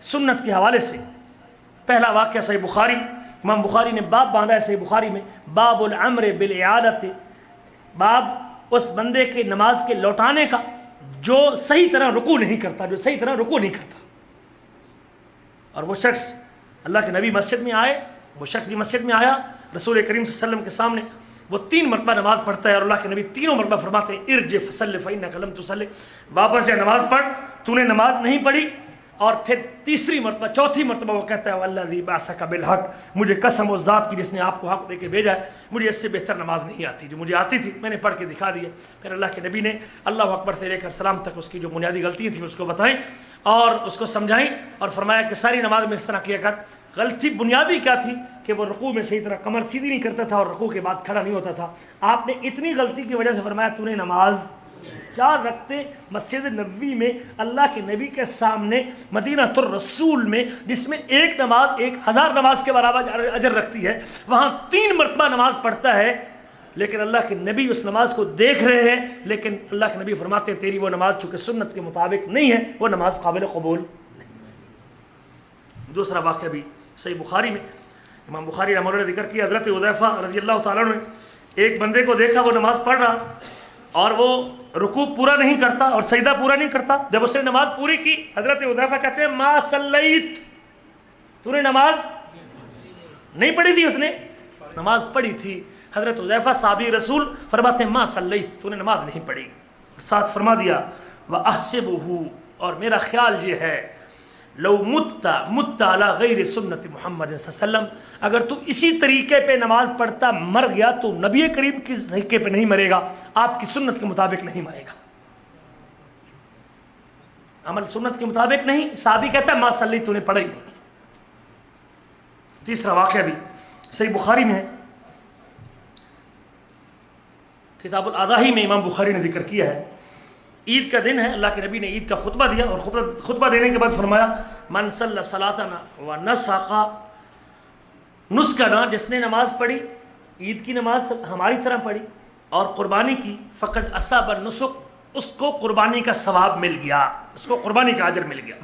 سنت کے حوالے سے۔ پہلا واقعہ صحیح بخاری، امام بخاری نے باب باندھا ہے صحیح بخاری میں، باب الامر بالاعادۃ، باب اس بندے کے نماز کے لوٹانے کا جو صحیح طرح رکوع نہیں کرتا، جو صحیح طرح رکوع نہیں کرتا۔ اور وہ شخص اللہ کے نبی مسجد میں آئے، وہ شخص بھی مسجد میں آیا، رسول کریم صلی اللہ علیہ وسلم کے سامنے وہ 3 مرتبہ نماز پڑھتا ہے، اور اللہ کے نبی تینوں مرتبہ فرماتے ہیں ارجع فصلی فإنک لم تصلی، واپس جا نماز پڑھ، تو نے نماز نہیں پڑھی۔ اور پھر تیسری مرتبہ، چوتھی مرتبہ وہ کہتا ہے والذی بعثک بالحق، مجھے قسم اس ذات کی جس نے آپ کو حق دے کے بھیجا ہے، مجھے اس سے بہتر نماز نہیں آتی، جو مجھے آتی تھی میں نے پڑھ کے دکھا دی ہے۔ پھر اللہ کے نبی نے اللہ اکبر سے لے کر سلام تک اس کی جو بنیادی غلطیاں تھیں اس کو بتائیں اور اس کو سمجھائیں، اور فرمایا کہ ساری نماز میں اس طرح کیا کر۔ غلطی بنیادی کیا تھی کہ وہ رکوع میں صحیح طرح کمر سیدھی نہیں کرتا تھا اور رکوع کے بعد کھڑا نہیں ہوتا تھا۔ آپ نے اتنی غلطی کی وجہ سے فرمایا تو نے نماز 4 رکعتیں مسجد نبوی میں اللہ کے نبی کے سامنے مدینہ الرسول میں، جس میں ایک نماز 1000 نماز کے برابر اجر رکھتی ہے، وہاں 3 مرتبہ نماز پڑھتا ہے، لیکن اللہ کے نبی اس نماز کو دیکھ رہے ہیں، لیکن اللہ کے نبی فرماتے ہیں تیری وہ نماز چونکہ سنت کے مطابق نہیں ہے، وہ نماز قابل قبول نہیں۔ دوسرا واقعہ بھی صحیح بخاری میں، امام بخاری رحمہ اللہ نے ذکر کیا، حضرت حذیفہ رضی اللہ تعالیٰ عنہ نے ایک بندے کو دیکھا وہ نماز پڑھ رہا اور وہ رکوع پورا نہیں کرتا اور سجدہ پورا نہیں کرتا۔ جب اس نے نماز پوری کی، حضرت حذیفہ کہتے ہیں ما صلیت، تو نے نماز نہیں پڑھی تھی؟ اس نے نماز پڑھی تھی۔ حضرت حذیفہ صحابی رسول فرماتے ہیں ما صلیت، تو نے نماز نہیں پڑھی۔ ساتھ فرما دیا وَأَحْسِبُهُ، اور میرا خیال یہ ہے لو مت علی غیر سنت محمد صلی اللہ علیہ وسلم، اگر تو اسی طریقے پہ نماز پڑھتا مر گیا تو نبی کریم کے طریقے پہ نہیں مرے گا، آپ کی سنت کے مطابق نہیں مرے گا، عمل سنت کے مطابق نہیں۔ صحابی کہتا ہے ما صلی، تو نے پڑھا ہی نہیں۔ تیسرا واقعہ بھی صحیح بخاری میں ہے، کتاب الاضاحی میں امام بخاری نے ذکر کیا ہے۔ عید کا دن ہے، اللہ کے نبی نے عید کا خطبہ دیا اور خطبہ دینے کے بعد فرمایا من صلی صلاتنا ونسق نسکنا، جس نے نماز پڑھی، عید کی نماز ہماری طرح پڑھی اور قربانی کی، فقد اصاب النسک، اس کو قربانی کا ثواب مل گیا، اس کو قربانی کا اجر مل گیا۔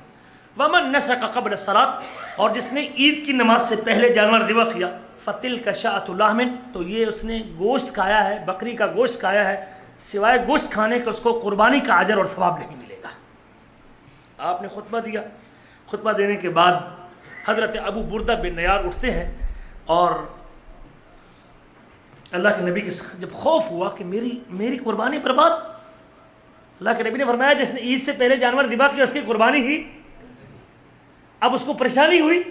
ومن نسک قبل الصلاۃ، اور جس نے عید کی نماز سے پہلے جانور ذبح کیا، فتلک شاۃ لحم، تو یہ اس نے گوشت کھایا ہے، بکری کا گوشت کھایا ہے، سوائے گوشت کھانے کے اس کو قربانی کا اجر اور ثواب نہیں ملے گا۔ آپ نے خطبہ دیا، خطبہ دینے کے بعد حضرت ابو بردہ بن نیار اٹھتے ہیں اور اللہ کے نبی کے جب خوف ہوا کہ میری قربانی برباد، اللہ کے نبی نے فرمایا جس نے عید سے پہلے جانور ذبح کیا اس کی قربانی ہی، اب اس کو پریشانی ہوئی،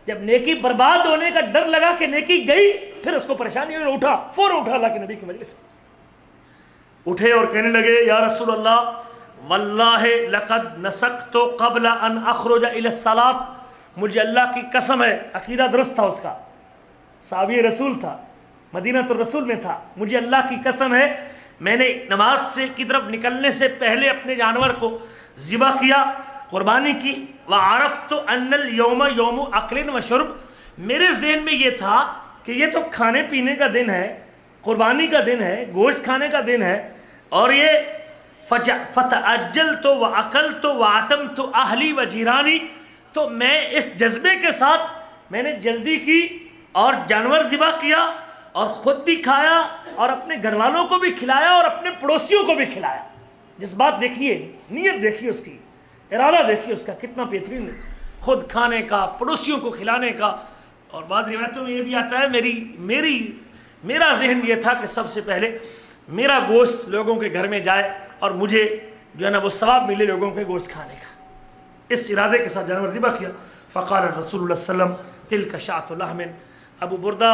جب نیکی برباد ہونے کا ڈر لگا کہ نیکی گئی، پھر اس کو پریشانی ہوئی، اٹھا، فوراً اٹھا اللہ کے نبی کی مجلس میں، اٹھے اور کہنے لگے یا رسول اللہ واللہ لقد نسقت قبل ان اخرج الى الصلاۃ، مجھے اللہ کی قسم ہے، عقیدہ درست تھا اس کا، صحابی رسول تھا، مدینہ الرسول میں تھا، مجھے اللہ کی قسم ہے میں نے نماز سے کی طرف نکلنے سے پہلے اپنے جانور کو ذبح کیا، قربانی کی، وعرفت ان اليوم یوم اکل و شرب، میرے ذہن میں یہ تھا کہ یہ تو کھانے پینے کا دن ہے، قربانی کا دن ہے، گوشت کھانے کا دن ہے، اور یہ فتعجلت واکلت واتمت اہلی وجیرانی، تو میں اس جذبے کے ساتھ میں نے جلدی کی اور جانور ذبح کیا اور خود بھی کھایا اور اپنے گھر والوں کو بھی کھلایا اور اپنے پڑوسیوں کو بھی کھلایا۔ جذبات دیکھیے، نیت دیکھیے، اس کی ارادہ دیکھیے اس کا کتنا بہترین ہے، خود کھانے کا، پڑوسیوں کو کھلانے کا. اور بعض روایتوں میں یہ بھی آتا ہے میرا ذہن یہ تھا کہ سب سے پہلے میرا گوشت لوگوں کے گھر میں جائے اور مجھے جو ہے نا وہ ثواب ملے لوگوں کے گوشت کھانے کا. اس ارادے کے ساتھ جانور ذبح کیا. فقال رسول اللہ صلی اللہ علیہ وسلم تلک شاۃ لحم. ابو بردہ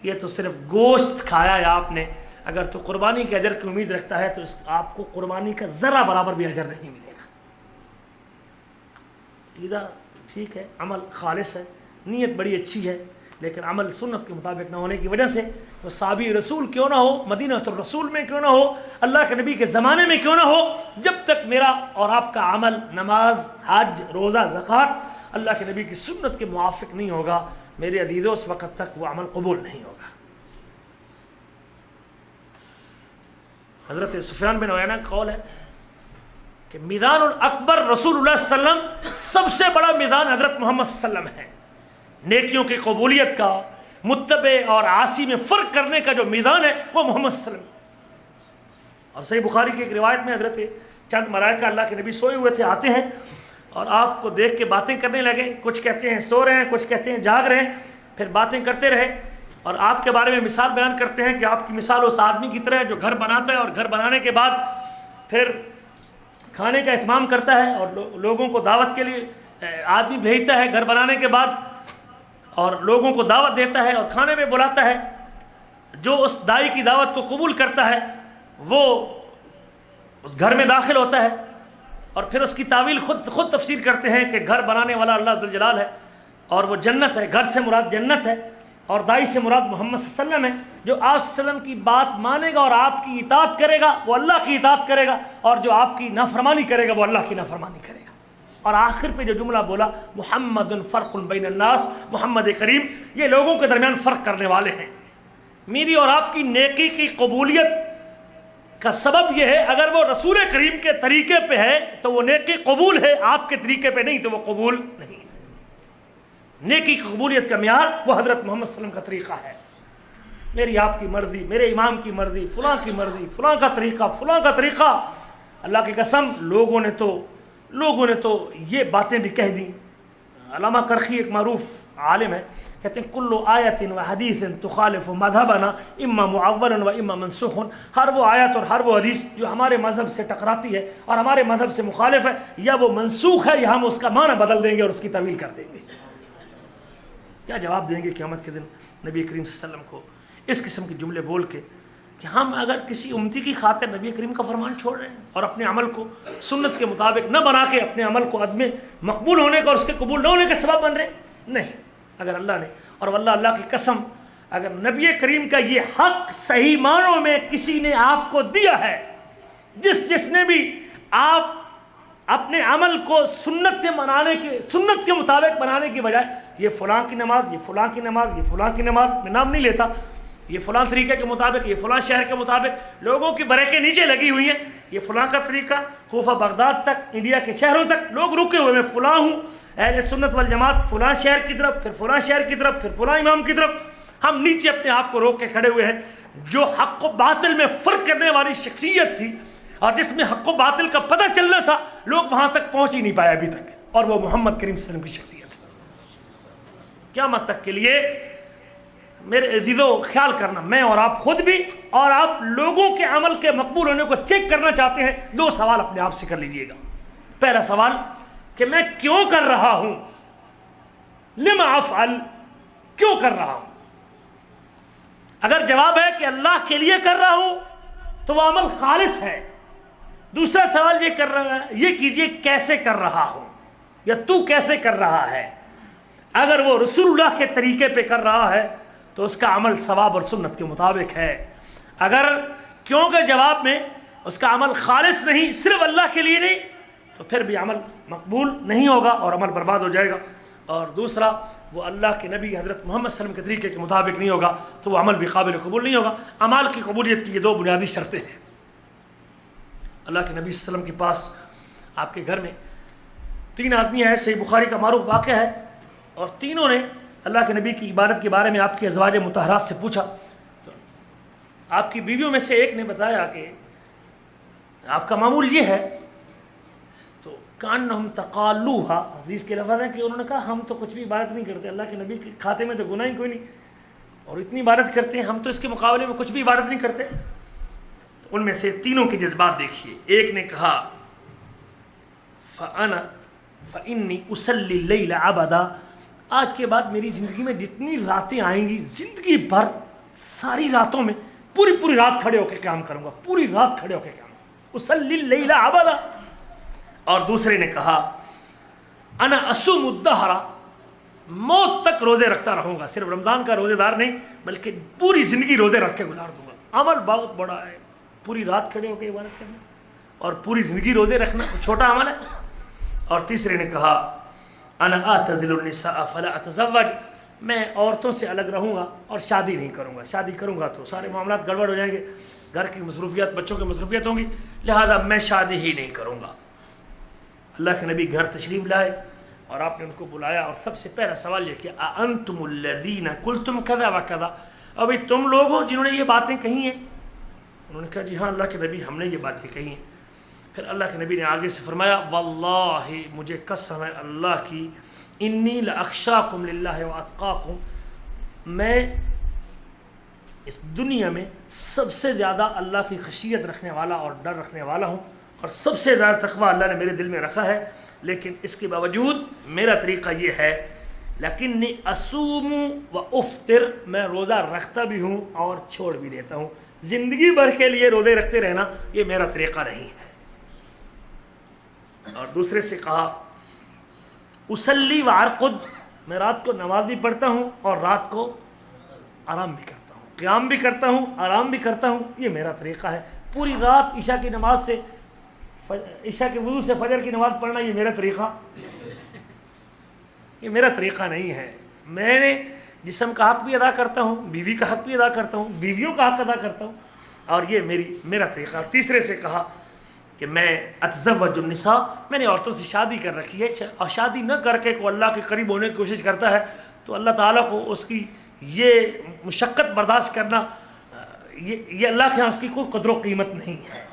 یہ تو صرف گوشت کھایا ہے آپ نے، اگر تو قربانی کے اجر کی امید رکھتا ہے تو آپ کو قربانی کا ذرہ برابر بھی اجر نہیں ملے گا. عقیدہ ٹھیک ہے، عمل خالص ہے، نیت بڑی اچھی ہے، لیکن عمل سنت کے مطابق نہ ہونے کی وجہ سے وہ صحابی رسول کیوں نہ ہو، مدینہ الرسول میں کیوں نہ ہو، اللہ کے نبی کے زمانے میں کیوں نہ ہو، جب تک میرا اور آپ کا عمل نماز، حج، روزہ، زکوٰۃ اللہ کے نبی کی سنت کے موافق نہیں ہوگا، میرے عزیزوں اس وقت تک وہ عمل قبول نہیں ہوگا. حضرت سفیان بن عیینہ کا قول ہے کہ میدان الاکبر رسول اللہ صلی اللہ علیہ وسلم، سب سے بڑا میدان حضرت محمد صلی اللہ علیہ وسلم ہے. نیکیوں کی قبولیت کا، متبع اور عاصی میں فرق کرنے کا جو میدان ہے وہ محمد صلی اللہ علیہ وسلم. اور صحیح بخاری کی ایک روایت میں حضرت چند ملائکہ اللہ کے نبی سوئے ہوئے تھے آتے ہیں اور آپ کو دیکھ کے باتیں کرنے لگے. کچھ کہتے ہیں سو رہے ہیں، کچھ کہتے ہیں جاگ رہے ہیں. پھر باتیں کرتے رہے اور آپ کے بارے میں مثال بیان کرتے ہیں کہ آپ کی مثال اس آدمی کی طرح ہے جو گھر بناتا ہے اور گھر بنانے کے بعد پھر کھانے کا اہتمام کرتا ہے اور لوگوں کو دعوت کے لیے آدمی بھیجتا ہے گھر بنانے کے بعد اور لوگوں کو دعوت دیتا ہے اور کھانے میں بلاتا ہے. جو اس دائی کی دعوت کو قبول کرتا ہے وہ اس گھر میں داخل ہوتا ہے اور پھر اس کی تعویل خود تفسیر کرتے ہیں کہ گھر بنانے والا اللہ ذوالجلال ہے اور وہ جنت ہے. گھر سے مراد جنت ہے اور دائی سے مراد محمد صلی اللہ علیہ وسلم ہے. جو آپ صلی اللہ علیہ وسلم کی بات مانے گا اور آپ کی اطاعت کرے گا وہ اللہ کی اطاعت کرے گا، اور جو آپ کی نافرمانی کرے گا وہ اللہ کی نافرمانی کرے گا. اور آخر پہ جو جملہ بولا محمد فرق بین الناس، محمد کریم یہ لوگوں کے درمیان فرق کرنے والے ہیں. میری اور آپ کی نیکی کی قبولیت کا سبب یہ ہے، اگر وہ رسول کریم کے طریقے پہ ہے تو وہ نیکی قبول ہے، آپ کے طریقے پہ نہیں تو وہ قبول نہیں. نیکی کی قبولیت کا معیار وہ حضرت محمد صلی اللہ علیہ وسلم کا طریقہ ہے. میری آپ کی مرضی، میرے امام کی مرضی، فلاں کی مرضی، فلاں کا طریقہ، فلاں کا طریقہ. اللہ کی قسم لوگوں نے تو یہ باتیں بھی کہہ دیں. علامہ کرخی ایک معروف عالم ہے، کہتے ہیں کل آیت و حدیث تخالف مذہبنا اما معول و اما منسوخ. ہر وہ آیت اور ہر وہ حدیث جو ہمارے مذہب سے ٹکراتی ہے اور ہمارے مذہب سے مخالف ہے، یا وہ منسوخ ہے یا ہم اس کا معنی بدل دیں گے اور اس کی تعویل کر دیں گے. کیا جواب دیں گے قیامت کے دن نبی کریم صلی اللہ علیہ وسلم کو اس قسم کے جملے بول کے کہ ہم اگر کسی امتی کی خاطر نبی کریم کا فرمان چھوڑ رہے ہیں اور اپنے عمل کو سنت کے مطابق نہ بنا کے اپنے عمل کو عدم مقبول ہونے کا اور اس کے قبول نہ ہونے کا سبب بن رہے ہیں؟ نہیں. اگر اللہ نے، اور واللہ اللہ کی قسم، اگر نبی کریم کا یہ حق صحیح معنوں میں کسی نے آپ کو دیا ہے، جس نے بھی آپ اپنے عمل کو سنت کے مطابق بنانے کی بجائے یہ فلاں کی نماز، یہ فلاں کی نماز، یہ فلاں کی نماز، میں نام نہیں لیتا، یہ فلاں طریقے کے مطابق، یہ فلاں شہر کے مطابق لوگوں کی بریکیں نیچے لگی ہوئی ہیں، یہ فلاں کا طریقہ، کوفہ بغداد تک، انڈیا کے شہروں تک لوگ رکے ہوئے، میں فلاں ہوں، اہل سنت والجماعت فلاں شہر کی طرف، پھر فلاں شہر کی طرف، پھر فلاں امام کی طرف. ہم نیچے اپنے آپ کو روک کے کھڑے ہوئے ہیں. جو حق و باطل میں فرق کرنے والی شخصیت تھی اور جس میں حق و باطل کا پتہ چلنا تھا، لوگ وہاں تک پہنچ ہی نہیں پائے ابھی تک، اور وہ محمد کریم صلی اللہ علیہ وسلم کی شخصیت. قیامت تک کے لیے میرے عزیزو خیال کرنا، میں اور آپ خود بھی اور آپ لوگوں کے عمل کے مقبول ہونے کو چیک کرنا چاہتے ہیں، 2 سوال اپنے آپ سے کر لیجئے گا. پہلا سوال کہ میں کیوں کر رہا ہوں، لما افعل، کیوں کر رہا ہوں. اگر جواب ہے کہ اللہ کے لیے کر رہا ہوں تو وہ عمل خالص ہے. دوسرا سوال یہ کر رہا ہے، یہ کیجئے کیسے کر رہا ہوں، یا تو کیسے کر رہا ہے. اگر وہ رسول اللہ کے طریقے پہ کر رہا ہے تو اس کا عمل ثواب اور سنت کے مطابق ہے. اگر کیوں کے جواب میں اس کا عمل خالص نہیں، صرف اللہ کے لیے نہیں، تو پھر بھی عمل مقبول نہیں ہوگا اور عمل برباد ہو جائے گا. اور دوسرا وہ اللہ کے نبی حضرت محمد صلی اللہ علیہ وسلم کے طریقے کے مطابق نہیں ہوگا تو وہ عمل بھی قابل قبول نہیں ہوگا. اعمال کی قبولیت کی یہ 2 بنیادی شرطیں ہیں. اللہ کے نبی صلی اللہ علیہ وسلم کے پاس آپ کے گھر میں 3 آدمی ہیں، صحیح بخاری کا معروف واقعہ ہے، اور تینوں نے اللہ کے نبی کی عبادت کے بارے میں آپ کی ازواج مطہرات سے پوچھا. تو آپ کی بیویوں میں سے ایک نے بتایا کہ آپ کا معمول یہ ہے. تو کانہم تقالوہا، حدیث کے لفظ ہیں کہ انہوں نے کہا ہم تو کچھ بھی عبادت نہیں کرتے، اللہ کے نبی کے کھاتے میں تو گناہ ہی کوئی نہیں، اور اتنی عبادت کرتے ہیں، ہم تو اس کے مقابلے میں کچھ بھی عبادت نہیں کرتے. ان میں سے تینوں کے جذبات دیکھیے. ایک نے کہا فَأَنَا فَإِنِّي أُصَلِّي اللَّيْلَ عَبَدًا، آج کے بعد میری زندگی میں جتنی راتیں آئیں گی، زندگی بھر ساری راتوں میں پوری رات کھڑے ہو کے قیام کروں گا، پوری رات کھڑے ہو کے قیام. اصلی اللیل عبدا. اور دوسرے نے کہا انا اصوم الدہر، موت تک روزے رکھتا رہوں گا، صرف رمضان کا روزے دار نہیں بلکہ پوری زندگی روزے رکھ کے گزار دوں گا. عمل بہت بڑا ہے، پوری رات کھڑے ہو کے عبادت کرنا اور پوری زندگی روزے رکھنا چھوٹا عمل ہے. اور تیسرے نے کہا انا اعتزل النساء فلا اتزوج، میں عورتوں سے الگ رہوں گا اور شادی نہیں کروں گا، شادی کروں گا تو سارے معاملات گڑبڑ ہو جائیں گے، گھر کی مصروفیات، بچوں کی مصروفیات ہوں گی، لہذا میں شادی ہی نہیں کروں گا. اللہ کے نبی گھر تشریف لائے اور آپ نے ان کو بلایا اور سب سے پہلا سوال یہ کیا اانتم الذین قلتم کذا وکذا، ابھی تم لوگ ہو جنہوں نے یہ باتیں کہی ہیں؟ انہوں نے کہا جی ہاں اللہ کے نبی ہم نے یہ باتیں کہی ہیں. پھر اللہ کے نبی نے آگے سے فرمایا واللہ مجھے قسم ہے اللہ کی، انی لاخشاکم للہ واتقاکم، میں اس دنیا میں سب سے زیادہ اللہ کی خشیت رکھنے والا اور ڈر رکھنے والا ہوں، اور سب سے زیادہ تقوی اللہ نے میرے دل میں رکھا ہے. لیکن اس کے باوجود میرا طریقہ یہ ہے لیکنی اصوم و افطر، میں روزہ رکھتا بھی ہوں اور چھوڑ بھی دیتا ہوں. زندگی بھر کے لیے روزے رکھتے رہنا یہ میرا طریقہ نہیں ہے. اور دوسرے سے کہا اسلی و ارقد، میں رات کو نماز بھی پڑھتا ہوں اور رات کو آرام بھی کرتا ہوں، قیام بھی کرتا ہوں، آرام بھی کرتا ہوں، یہ میرا طریقہ ہے. پوری رات عشاء کی نماز سے، عشاء کے وضو سے فجر کی نماز پڑھنا یہ میرا طریقہ نہیں ہے. میں نے جسم کا حق بھی ادا کرتا ہوں، بیوی کا حق بھی ادا کرتا ہوں، بیویوں کا حق ادا کرتا ہوں، اور یہ میرا طریقہ. تیسرے سے کہا کہ میں اتزوج النساء، میں نے عورتوں سے شادی کر رکھی ہے، اور شادی نہ کر کے کوئی اللہ کے قریب ہونے کی کوشش کرتا ہے تو اللہ تعالیٰ کو اس کی یہ مشقت برداشت کرنا، یہ اللہ کے یہاں اس کی کوئی قدر و قیمت نہیں ہے.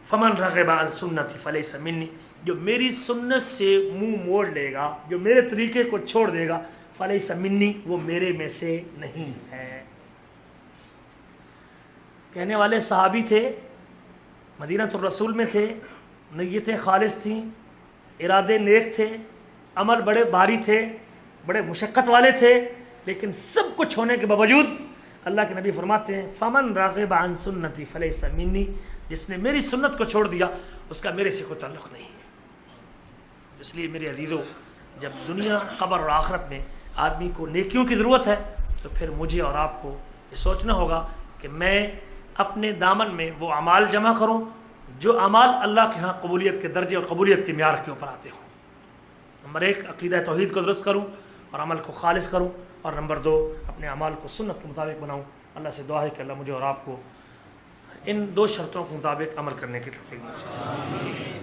فمن رغب عن سنتی فلیس منی، جو میری سنت سے منہ موڑ لے گا، جو میرے طریقے کو چھوڑ دے گا، فلیس منی، وہ میرے میں سے نہیں ہے. کہنے والے صحابی تھے، مدینہ الرسول میں تھے، نیتیں خالص تھیں، ارادے نیک تھے، عمل بڑے بھاری تھے، بڑے مشقت والے تھے، لیکن سب کچھ ہونے کے باوجود اللہ کے نبی فرماتے ہیں فمن راغب عن سنتی فلیس منی، جس نے میری سنت کو چھوڑ دیا اس کا میرے سے کوئی تعلق نہیں ہے. اس لیے میرے عزیزو، جب دنیا قبر اور آخرت میں آدمی کو نیکیوں کی ضرورت ہے تو پھر مجھے اور آپ کو یہ سوچنا ہوگا کہ میں اپنے دامن میں وہ اعمال جمع کروں جو اعمال اللہ کے ہاں قبولیت کے درجے اور قبولیت کے معیار کے اوپر آتے ہوں. نمبر 1 عقیدہ توحید کو درست کروں اور عمل کو خالص کروں، اور نمبر 2 اپنے اعمال کو سنت کے مطابق بناؤں. اللہ سے دعا ہے کہ اللہ مجھے اور آپ کو ان 2 شرطوں کے مطابق عمل کرنے کی توفیق نصیب فرمائے.